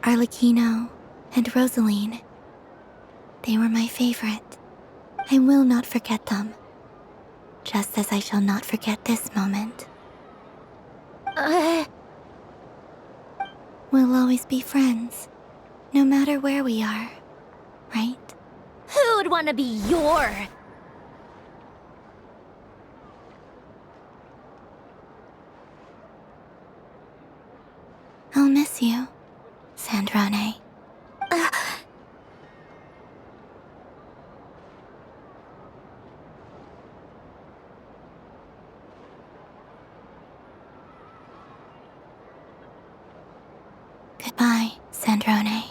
Arlecchino, and Rosaline, they were my favorite. I will not forget them. Just as I shall not forget this moment. We'll always be friends, no matter where we are, right? Who'd want to be your... I'll miss you, Sandrone. Drone.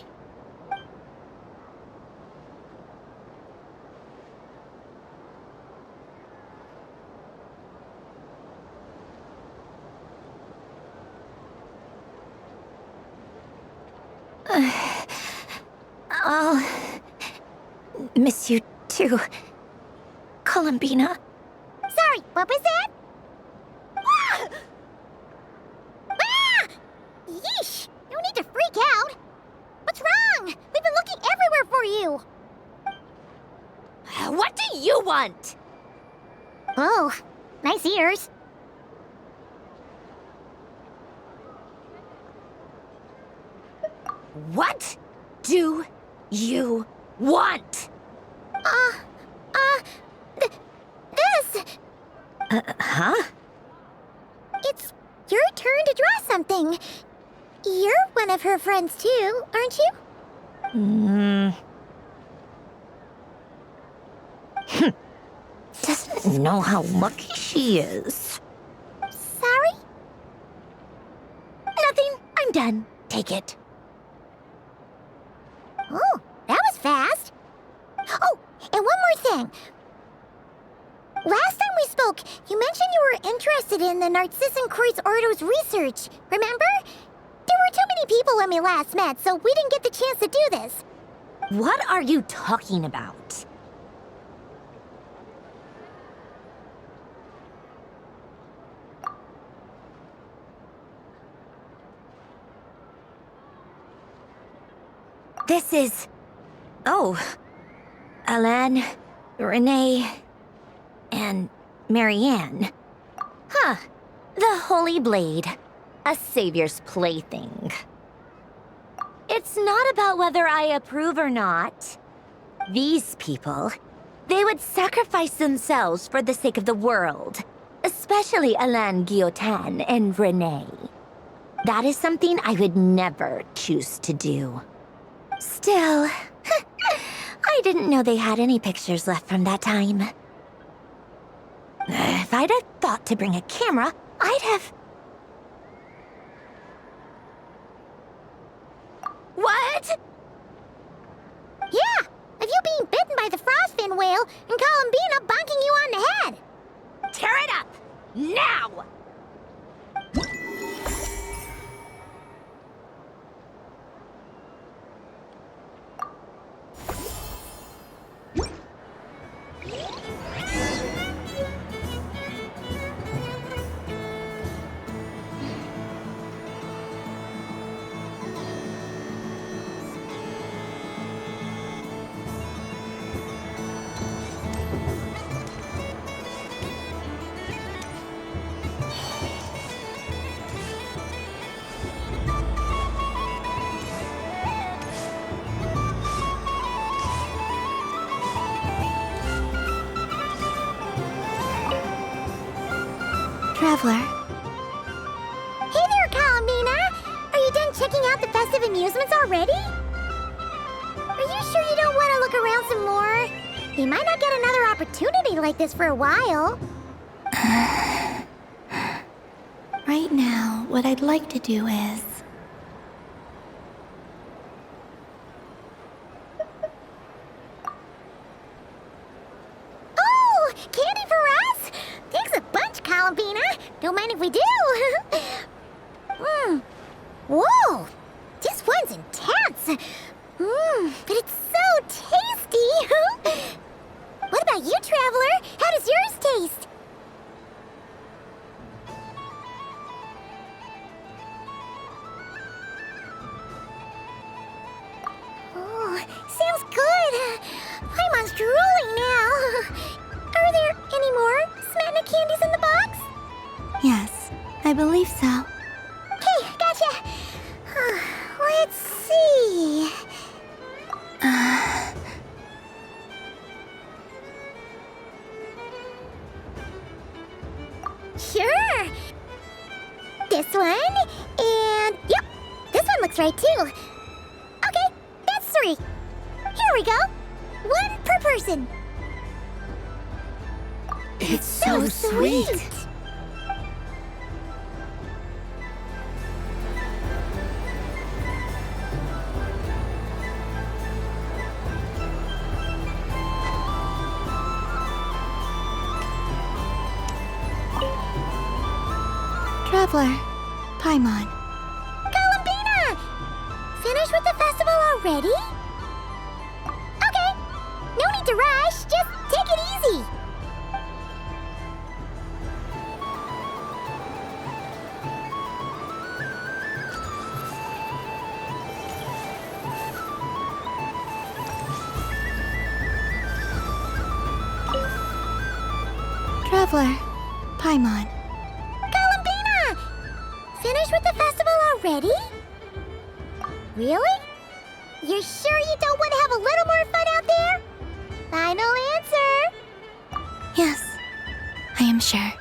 I'll miss you too, Columbina. Sorry, what was that? Ah! Ah! Yeesh! No need to freak out. What's wrong? We've been looking everywhere for you. What do you want? Oh, nice ears. What do you want? This. Huh? It's your turn to draw something. You're one of her friends too, aren't you? Doesn't know how lucky she is. Sorry? Nothing. I'm done. Take it. Oh, that was fast. Oh, and one more thing. Last time we spoke, you mentioned you were interested in the Narcissan Kreuz Ordo's research, remember? There were too many people when we last met, so we didn't get the chance to do this. What are you talking about? This is... Oh. Alain, Renee, and Marianne. Huh. The Holy Blade. A savior's plaything. It's not about whether I approve or not. These people, they would sacrifice themselves for the sake of the world. Especially Alain Guillotin and Renee. That is something I would never choose to do. Still, I didn't know they had any pictures left from that time. If I'd have thought to bring a camera, I'd have... What? Yeah, of you being bitten by the frostfin whale and Columbina bonking you on the head. Tear it up! Now! Traveler. Hey there, Columbina! Are you done checking out the festive amusements already? Are you sure you don't want to look around some more? You might not get another opportunity like this for a while. Right now, what I'd like to do is... Oh! Candy for us? Thanks a bunch, Columbina. Don't mind if we do. Whoa! This one's intense. But it's so tasty. What about you, Traveler? How does yours taste? Oh, sounds good. I'm drooling now. Are there any more Smetana candies in the box? Yes, I believe so. Okay, gotcha. Let's see. Sure. This one, and yep, this one looks right too. Okay, that's 3. Here we go. 1 per person. It's so sweet. Traveler, Paimon. Columbina! Finished with the festival already? Okay, no need to rush, just take it easy. Traveler, Paimon. Columbina! Finished with the festival already? Really? You're sure you don't want to have a little more fun out there? Final answer! Yes, I am sure.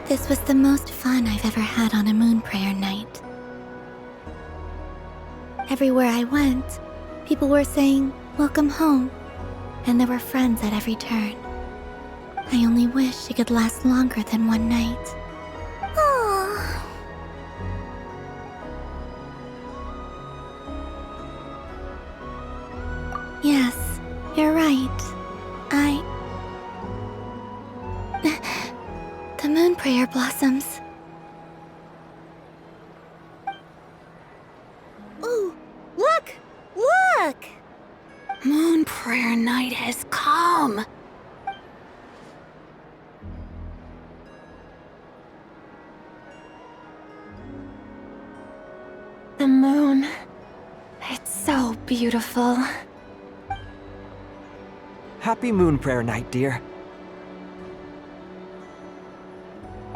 This was the most fun I've ever had on a moon prayer night. Everywhere I went, people were saying, "Welcome home," and there were friends at every turn. I only wish it could last longer than one night. Oh. Yes, you're right. The moon prayer blossoms. Ooh, look! Look! Moon prayer night has come. The moon. It's so beautiful. Happy Moon Prayer Night, dear.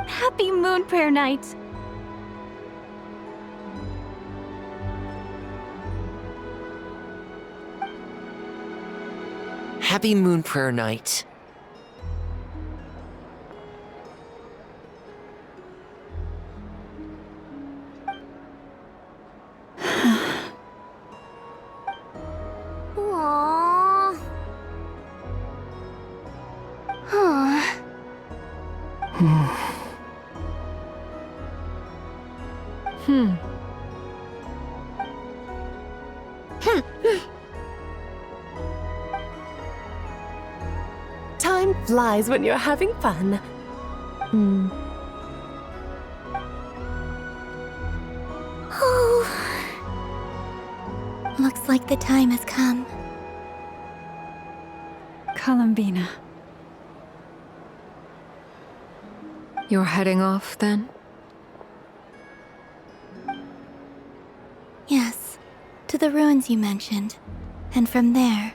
Happy Moon Prayer Night! Happy Moon Prayer Night. Aww. Huh. Time flies when you're having fun. Looks like the time has come. Columbina. You're heading off, then? Yes, to the ruins you mentioned. And from there,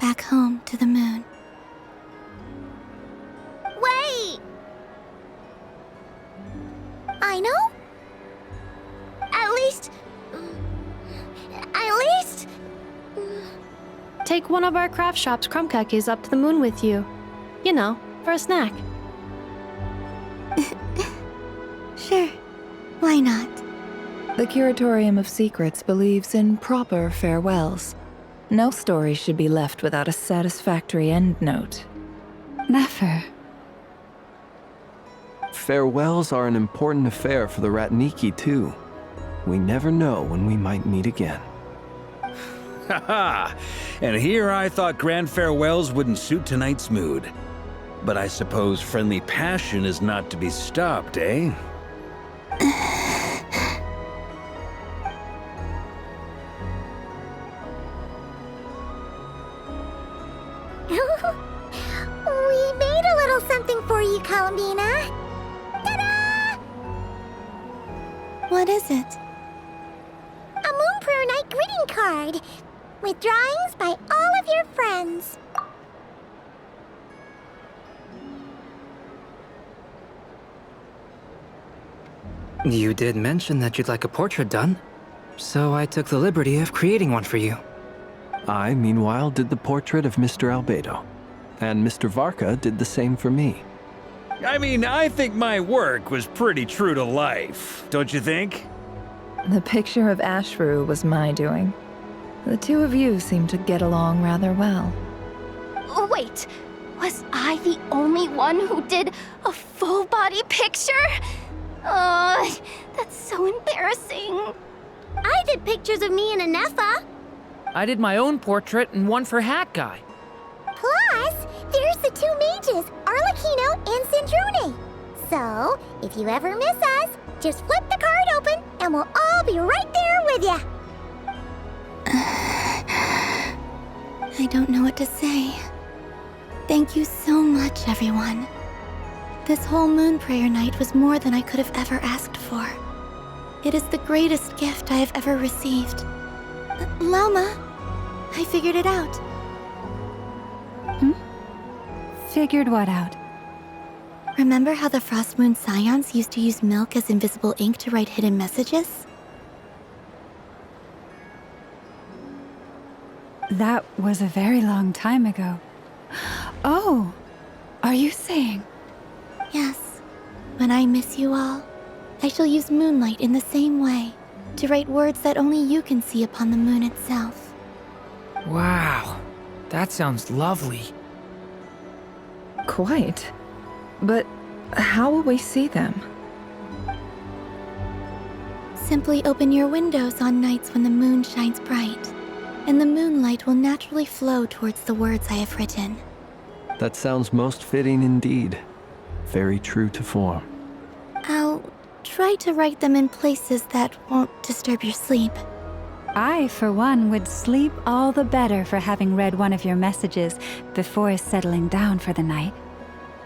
back home to the moon. Wait! I know? At least... Take one of our craft shop's crumb cookies up to the moon with you. You know, for a snack. Sure, why not? The Curatorium of Secrets believes in proper farewells. No story should be left without a satisfactory endnote. Never. Farewells are an important affair for the Ratniki, too. We never know when we might meet again. Haha! And here I thought grand farewells wouldn't suit tonight's mood. But I suppose friendly passion is not to be stopped, eh? We made a little something for you, Columbina. Ta-da! What is it? A Moon Prayer Night greeting card with drawings by all of your friends. You did mention that you'd like a portrait done, so I took the liberty of creating one for you. I, meanwhile, did the portrait of Mr. Albedo, and Mr. Varka did the same for me. I mean, I think my work was pretty true to life, don't you think? The picture of Ashru was my doing. The two of you seem to get along rather well. Wait, was I the only one who did a full body picture? That's so embarrassing. I did pictures of me and Anefa. I did my own portrait and one for Hat Guy. Plus, there's the two mages, Arlecchino and Cendrune. So, if you ever miss us, just flip the card open and we'll all be right there with ya. I don't know what to say. Thank you so much, everyone. This whole moon prayer night was more than I could have ever asked for. It is the greatest gift I have ever received. Lauma, I figured it out. Figured what out? Remember how the Frost Moon Scions used to use milk as invisible ink to write hidden messages? That was a very long time ago. Oh, are you saying? Yes. When I miss you all, I shall use moonlight in the same way, to write words that only you can see upon the moon itself. Wow, that sounds lovely. Quite. But how will we see them? Simply open your windows on nights when the moon shines bright, and the moonlight will naturally flow towards the words I have written. That sounds most fitting indeed. Very true to form. I'll try to write them in places that won't disturb your sleep. I, for one, would sleep all the better for having read one of your messages before settling down for the night.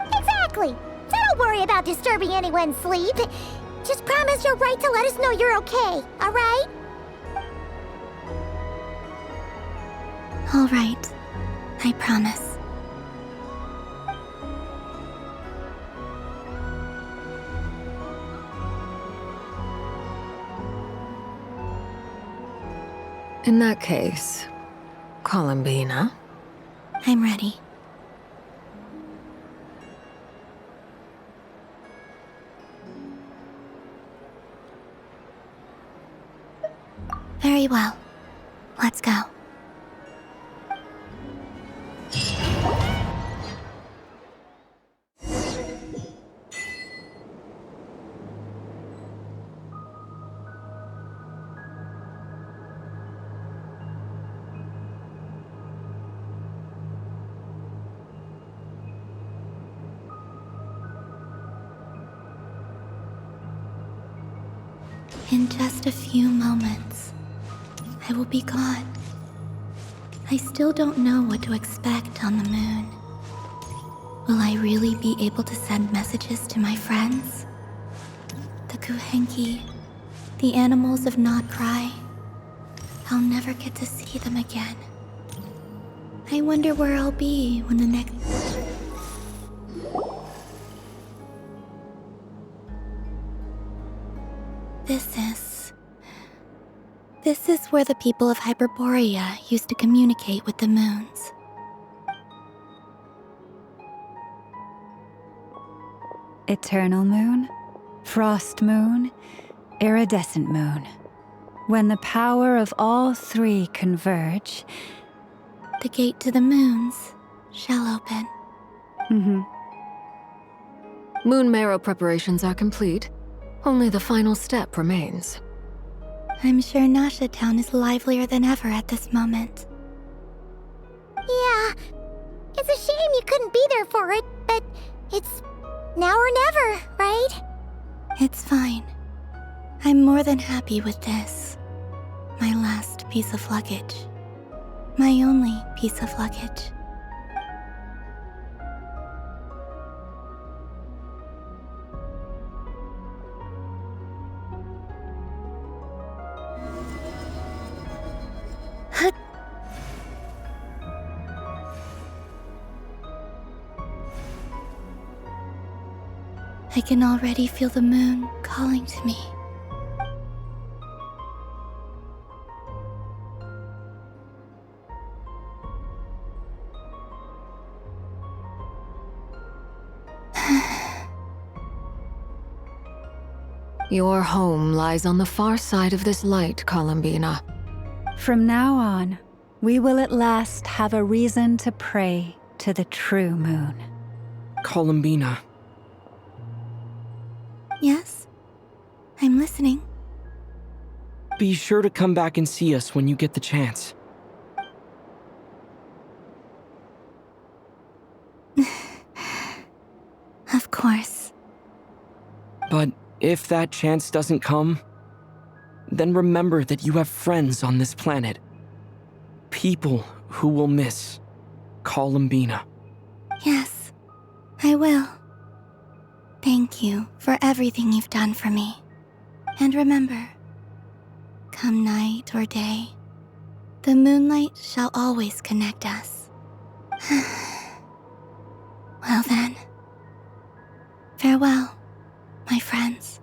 Exactly. So don't worry about disturbing anyone's sleep. Just promise you'll write to let us know you're okay, all right? All right. I promise. In that case, Columbina? I'm ready. Very well. Let's go. In just a few moments, I will be gone. I still don't know what to expect on the moon. Will I really be able to send messages to my friends? The Kuhenki, the animals of Not Cry. I'll never get to see them again. I wonder where I'll be when the next... This is where the people of Hyperborea used to communicate with the moons. Eternal moon, frost moon, iridescent moon. When the power of all three converge, the gate to the moons shall open. Moon marrow preparations are complete. Only the final step remains. I'm sure Nasha Town is livelier than ever at this moment. Yeah, it's a shame you couldn't be there for it, but it's now or never, right? It's fine. I'm more than happy with this. My last piece of luggage. My only piece of luggage. I can already feel the moon calling to me. Your home lies on the far side of this light, Columbina. From now on, we will at last have a reason to pray to the true moon. Columbina. Yes? I'm listening. Be sure to come back and see us when you get the chance. Of course. But if that chance doesn't come, then remember that you have friends on this planet. People who will miss Columbina. Yes, I will. Thank you for everything you've done for me. And remember, come night or day, the moonlight shall always connect us. Well then, farewell, my friends.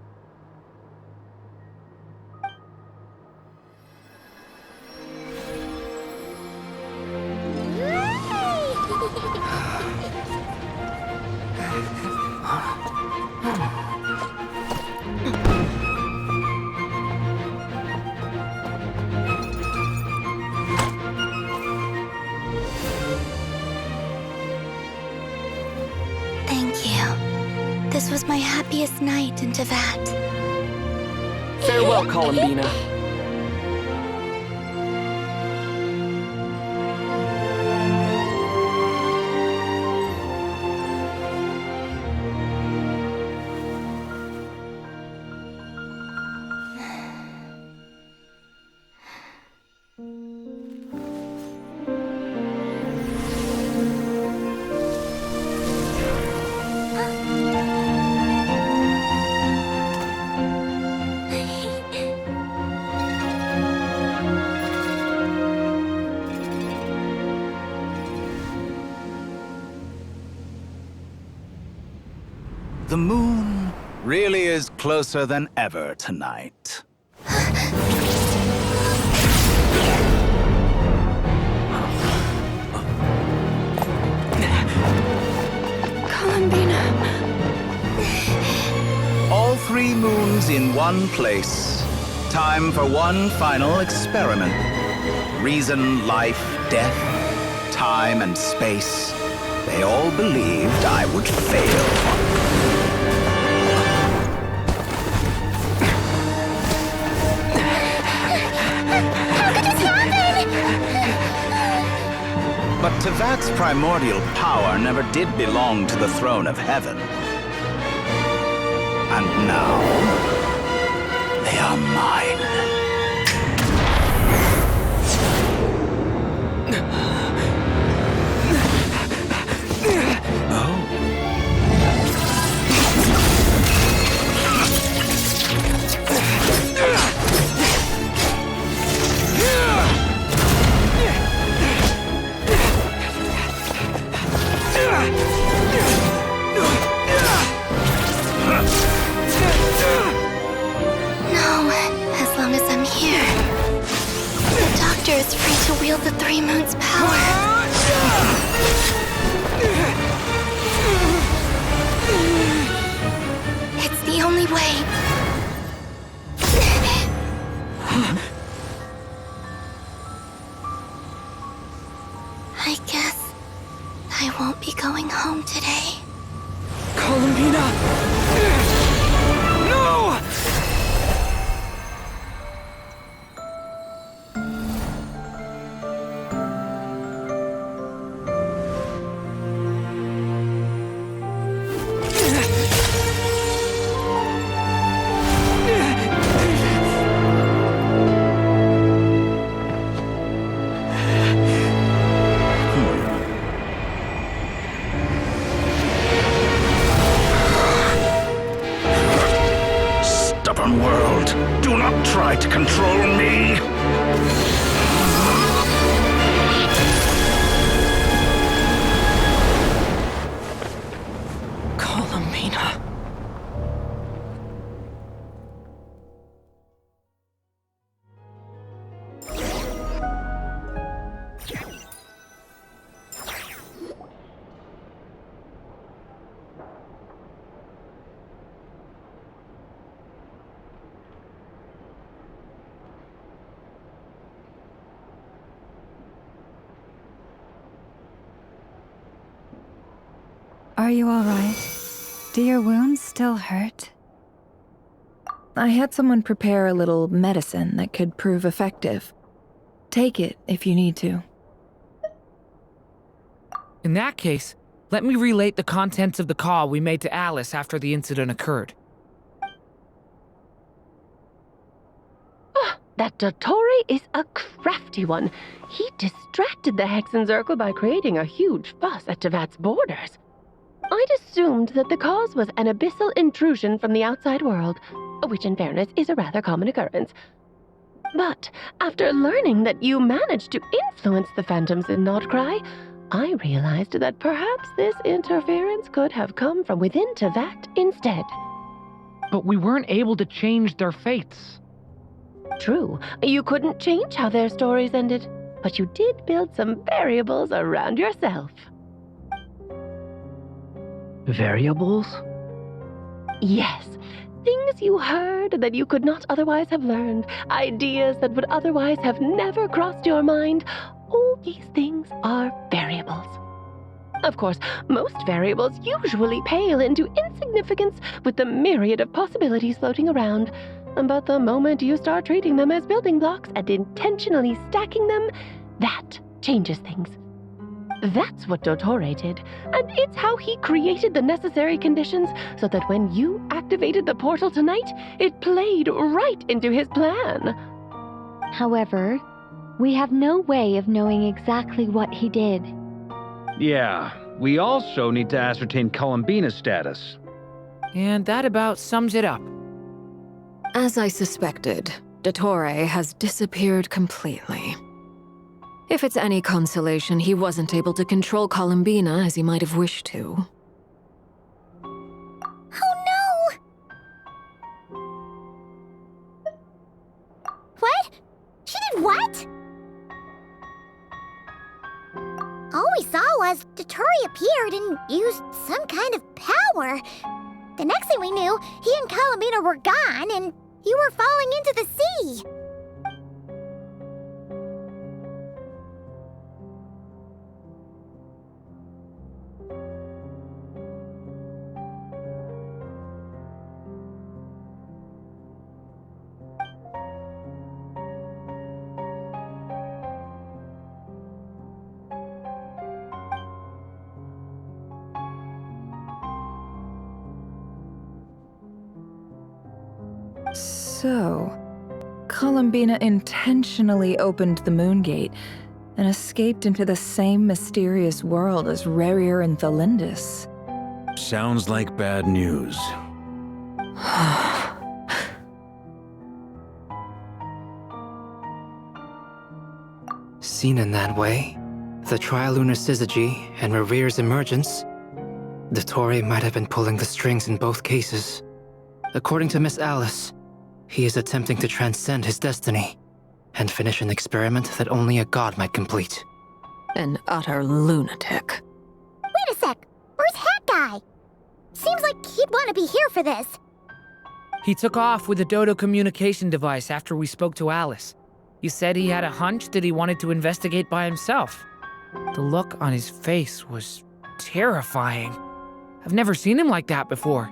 Thank you. This was my happiest night in Tevat. Farewell, Columbina. The moon really is closer than ever tonight. Columbina. All 3 moons in one place. Time for one final experiment. Reason, life, death, time and space. They all believed I would fail. But Tevat's primordial power never did belong to the throne of heaven. And now, they are mine. Is free to wield the 3 moons' power. It's the only way. I guess I won't be going home today. Columbina! No! World, do not try to control me! Columbina. Are you all right? Do your wounds still hurt? I had someone prepare a little medicine that could prove effective. Take it if you need to. In that case, Let me relate the contents of the call we made to Alice after the incident occurred. That Dottore is a crafty one. He distracted the Hexenzirkel by creating a huge fuss at Tevat's borders. I'd assumed that the cause was an abyssal intrusion from the outside world, which in fairness is a rather common occurrence. But after learning that you managed to influence the phantoms in Nordcry, I realized that perhaps this interference could have come from within Tevat instead. But we weren't able to change their fates. True, you couldn't change how their stories ended, but you did build some variables around yourself. Variables? Yes, things you heard that you could not otherwise have learned, ideas that would otherwise have never crossed your mind. All these things are variables. Of course, most variables usually pale into insignificance with the myriad of possibilities floating around. But the moment you start treating them as building blocks and intentionally stacking them, that changes things. That's what Dottore did, and it's how he created the necessary conditions so that when you activated the portal tonight, it played right into his plan. However, we have no way of knowing exactly what he did. Yeah, we also need to ascertain Columbina's status. And that about sums it up. As I suspected, Dottore has disappeared completely. If it's any consolation, he wasn't able to control Columbina as he might have wished to. Oh no! What? She did what? All we saw was Dottore appeared and used some kind of power. The next thing we knew, he and Columbina were gone and you were falling into the sea. So, Columbina intentionally opened the Moon Gate and escaped into the same mysterious world as Rarier and Thalindus. Sounds like bad news. Seen in that way, the trilunar syzygy and Rarier's emergence, Dottore might have been pulling the strings in both cases. According to Miss Alice, he is attempting to transcend his destiny and finish an experiment that only a god might complete. An utter lunatic. Wait a sec, where's Hat Guy? Seems like he'd want to be here for this. He took off with the Dodo communication device after we spoke to Alice. He said he had a hunch that he wanted to investigate by himself. The look on his face was terrifying. I've never seen him like that before.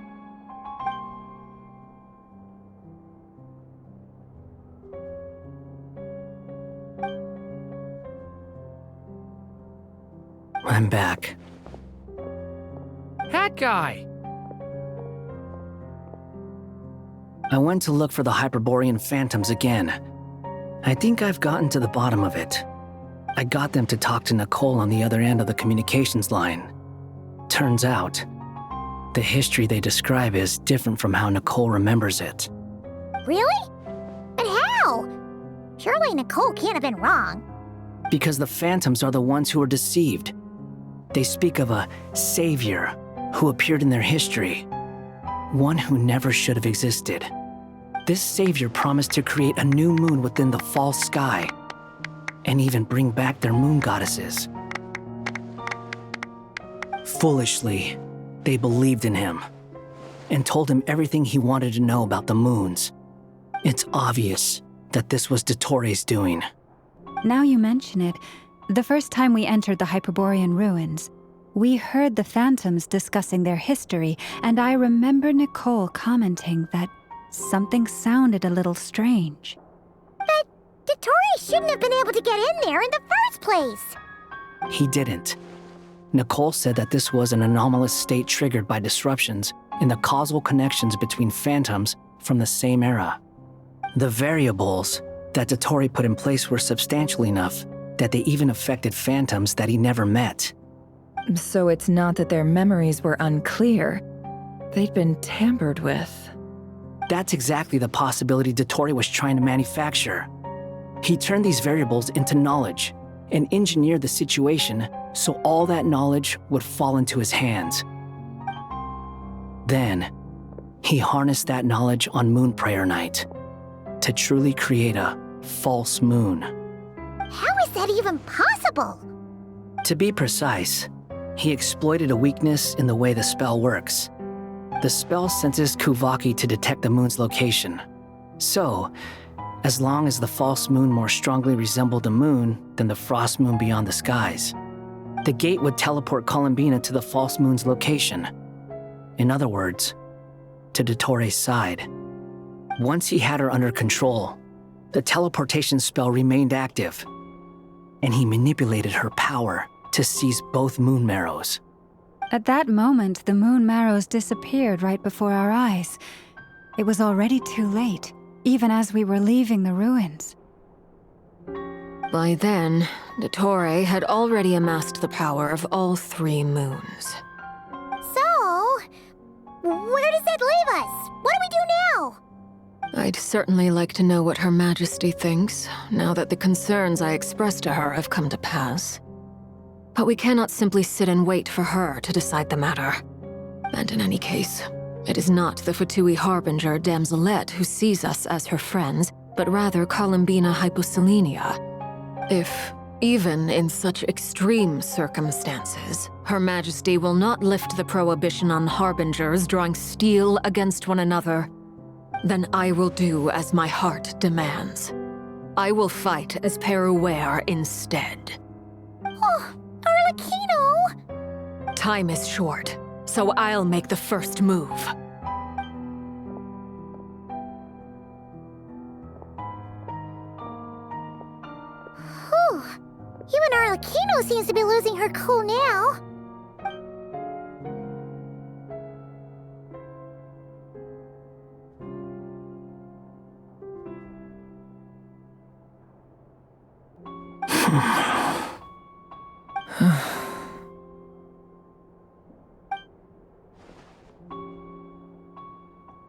I'm back. Hat Guy! I went to look for the Hyperborean phantoms again. I think I've gotten to the bottom of it. I got them to talk to Nicole on the other end of the communications line. Turns out, the history they describe is different from how Nicole remembers it. Really? But how? Surely Nicole can't have been wrong. Because the phantoms are the ones who are deceived. They speak of a savior who appeared in their history. One who never should have existed. This savior promised to create a new moon within the false sky, and even bring back their moon goddesses. Foolishly, they believed in him, and told him everything he wanted to know about the moons. It's obvious that this was Dottore's doing. Now you mention it, the first time we entered the Hyperborean ruins, we heard the phantoms discussing their history, and I remember Nicole commenting that something sounded a little strange. But Dottore shouldn't have been able to get in there in the first place. He didn't. Nicole said that this was an anomalous state triggered by disruptions in the causal connections between phantoms from the same era. The variables that Dottore put in place were substantial enough that they even affected phantoms that he never met. So it's not that their memories were unclear. They'd been tampered with. That's exactly the possibility Dottore was trying to manufacture. He turned these variables into knowledge and engineered the situation so all that knowledge would fall into his hands. Then, he harnessed that knowledge on Moon Prayer Night to truly create a false moon. How is that even possible? To be precise, he exploited a weakness in the way the spell works. The spell senses Kuvaki to detect the moon's location. So, as long as the false moon more strongly resembled a moon than the frost moon beyond the skies, the gate would teleport Columbina to the false moon's location. In other words, to Dottore's side. Once he had her under control, the teleportation spell remained active, and he manipulated her power to seize both moon marrows. At that moment, the moon marrows disappeared right before our eyes. It was already too late, even as we were leaving the ruins. By then, Dottore had already amassed the power of all 3 moons. So, where does that leave us? What do we do now? I'd certainly like to know what Her Majesty thinks, now that the concerns I expressed to her have come to pass. But we cannot simply sit and wait for her to decide the matter. And in any case, it is not the Fatui Harbinger Damselette who sees us as her friends, but rather Columbina Hyposelenia. If, even in such extreme circumstances, Her Majesty will not lift the prohibition on Harbingers drawing steel against one another, then I will do as my heart demands. I will fight as Peruware instead. Oh, Arlecchino! Time is short, so I'll make the first move. Whew. Even Arlecchino seems to be losing her cool now.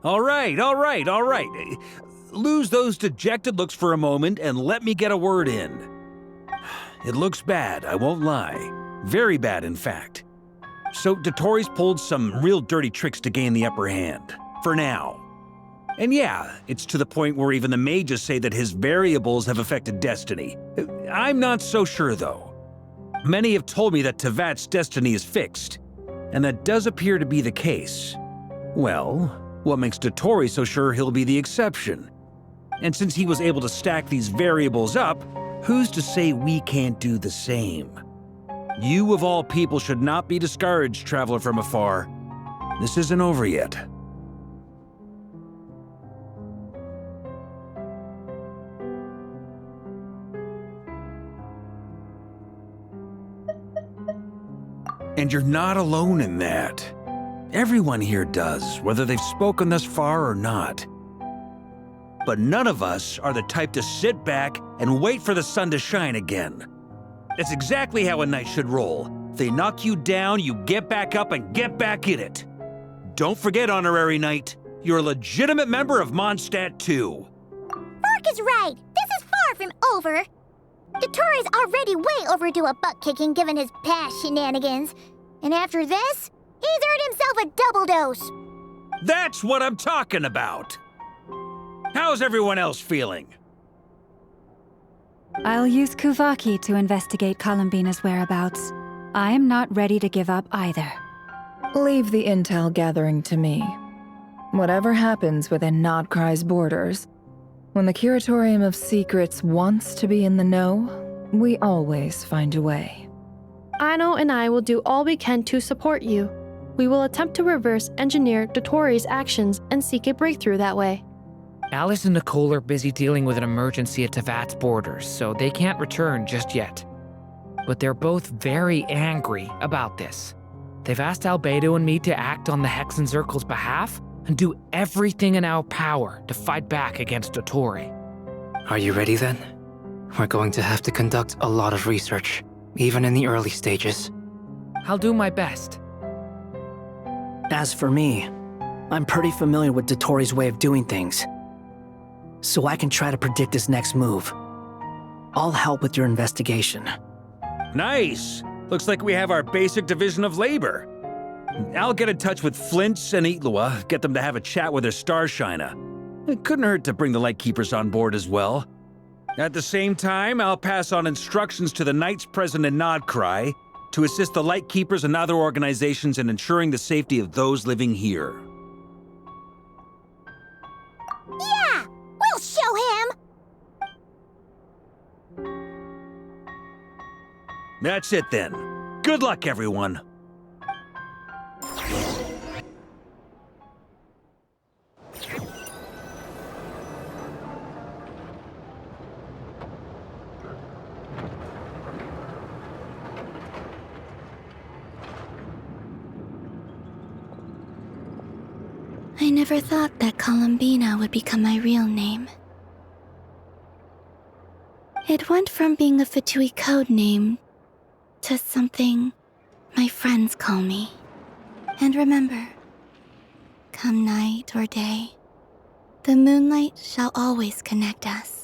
All right. Lose those dejected looks for a moment and let me get a word in. It looks bad, I won't lie. Very bad, in fact. So Dottore's pulled some real dirty tricks to gain the upper hand. For now. And yeah, it's to the point where even the mages say that his variables have affected destiny. I'm not so sure, though. Many have told me that Tevat's destiny is fixed, and that does appear to be the case. Well, what makes Dottore so sure he'll be the exception? And since he was able to stack these variables up, who's to say we can't do the same? You of all people should not be discouraged, traveler from afar. This isn't over yet. And you're not alone in that. Everyone here does, whether they've spoken thus far or not. But none of us are the type to sit back and wait for the sun to shine again. That's exactly how a knight should roll. If they knock you down, you get back up and get back in it. Don't forget, honorary knight, you're a legitimate member of Mondstadt too. Mark is right. This is far from over. Dottore's already way overdue a butt-kicking given his past shenanigans. And after this, he's earned himself a double dose. That's what I'm talking about. How's everyone else feeling? I'll use Kuvaki to investigate Columbina's whereabouts. I am not ready to give up either. Leave the intel gathering to me. Whatever happens within Nodcry's borders, when the Curatorium of Secrets wants to be in the know, we always find a way. Ano and I will do all we can to support you. We will attempt to reverse engineer Dottore's actions and seek a breakthrough that way. Alice and Nicole are busy dealing with an emergency at Tevat's borders, so they can't return just yet. but they're both very angry about this. They've asked Albedo and me to act on the Hexen Circle's behalf and do everything in our power to fight back against Dottore. Are you ready then? We're going to have to conduct a lot of research, even in the early stages. I'll do my best. As for me, I'm pretty familiar with Dottore's way of doing things, so I can try to predict his next move. I'll help with your investigation. Nice! Looks like we have our basic division of labor. I'll get in touch with Flints and Itlua, get them to have a chat with their Starshiner. It couldn't hurt to bring the Lightkeepers on board as well. At the same time, I'll pass on instructions to the Knights present in Nodcry to assist the Lightkeepers and other organizations in ensuring the safety of those living here. Yeah! We'll show him! That's it then. Good luck, everyone. I never thought that Columbina would become my real name. It went from being a Fatui code name to something my friends call me. And remember, come night or day, the moonlight shall always connect us.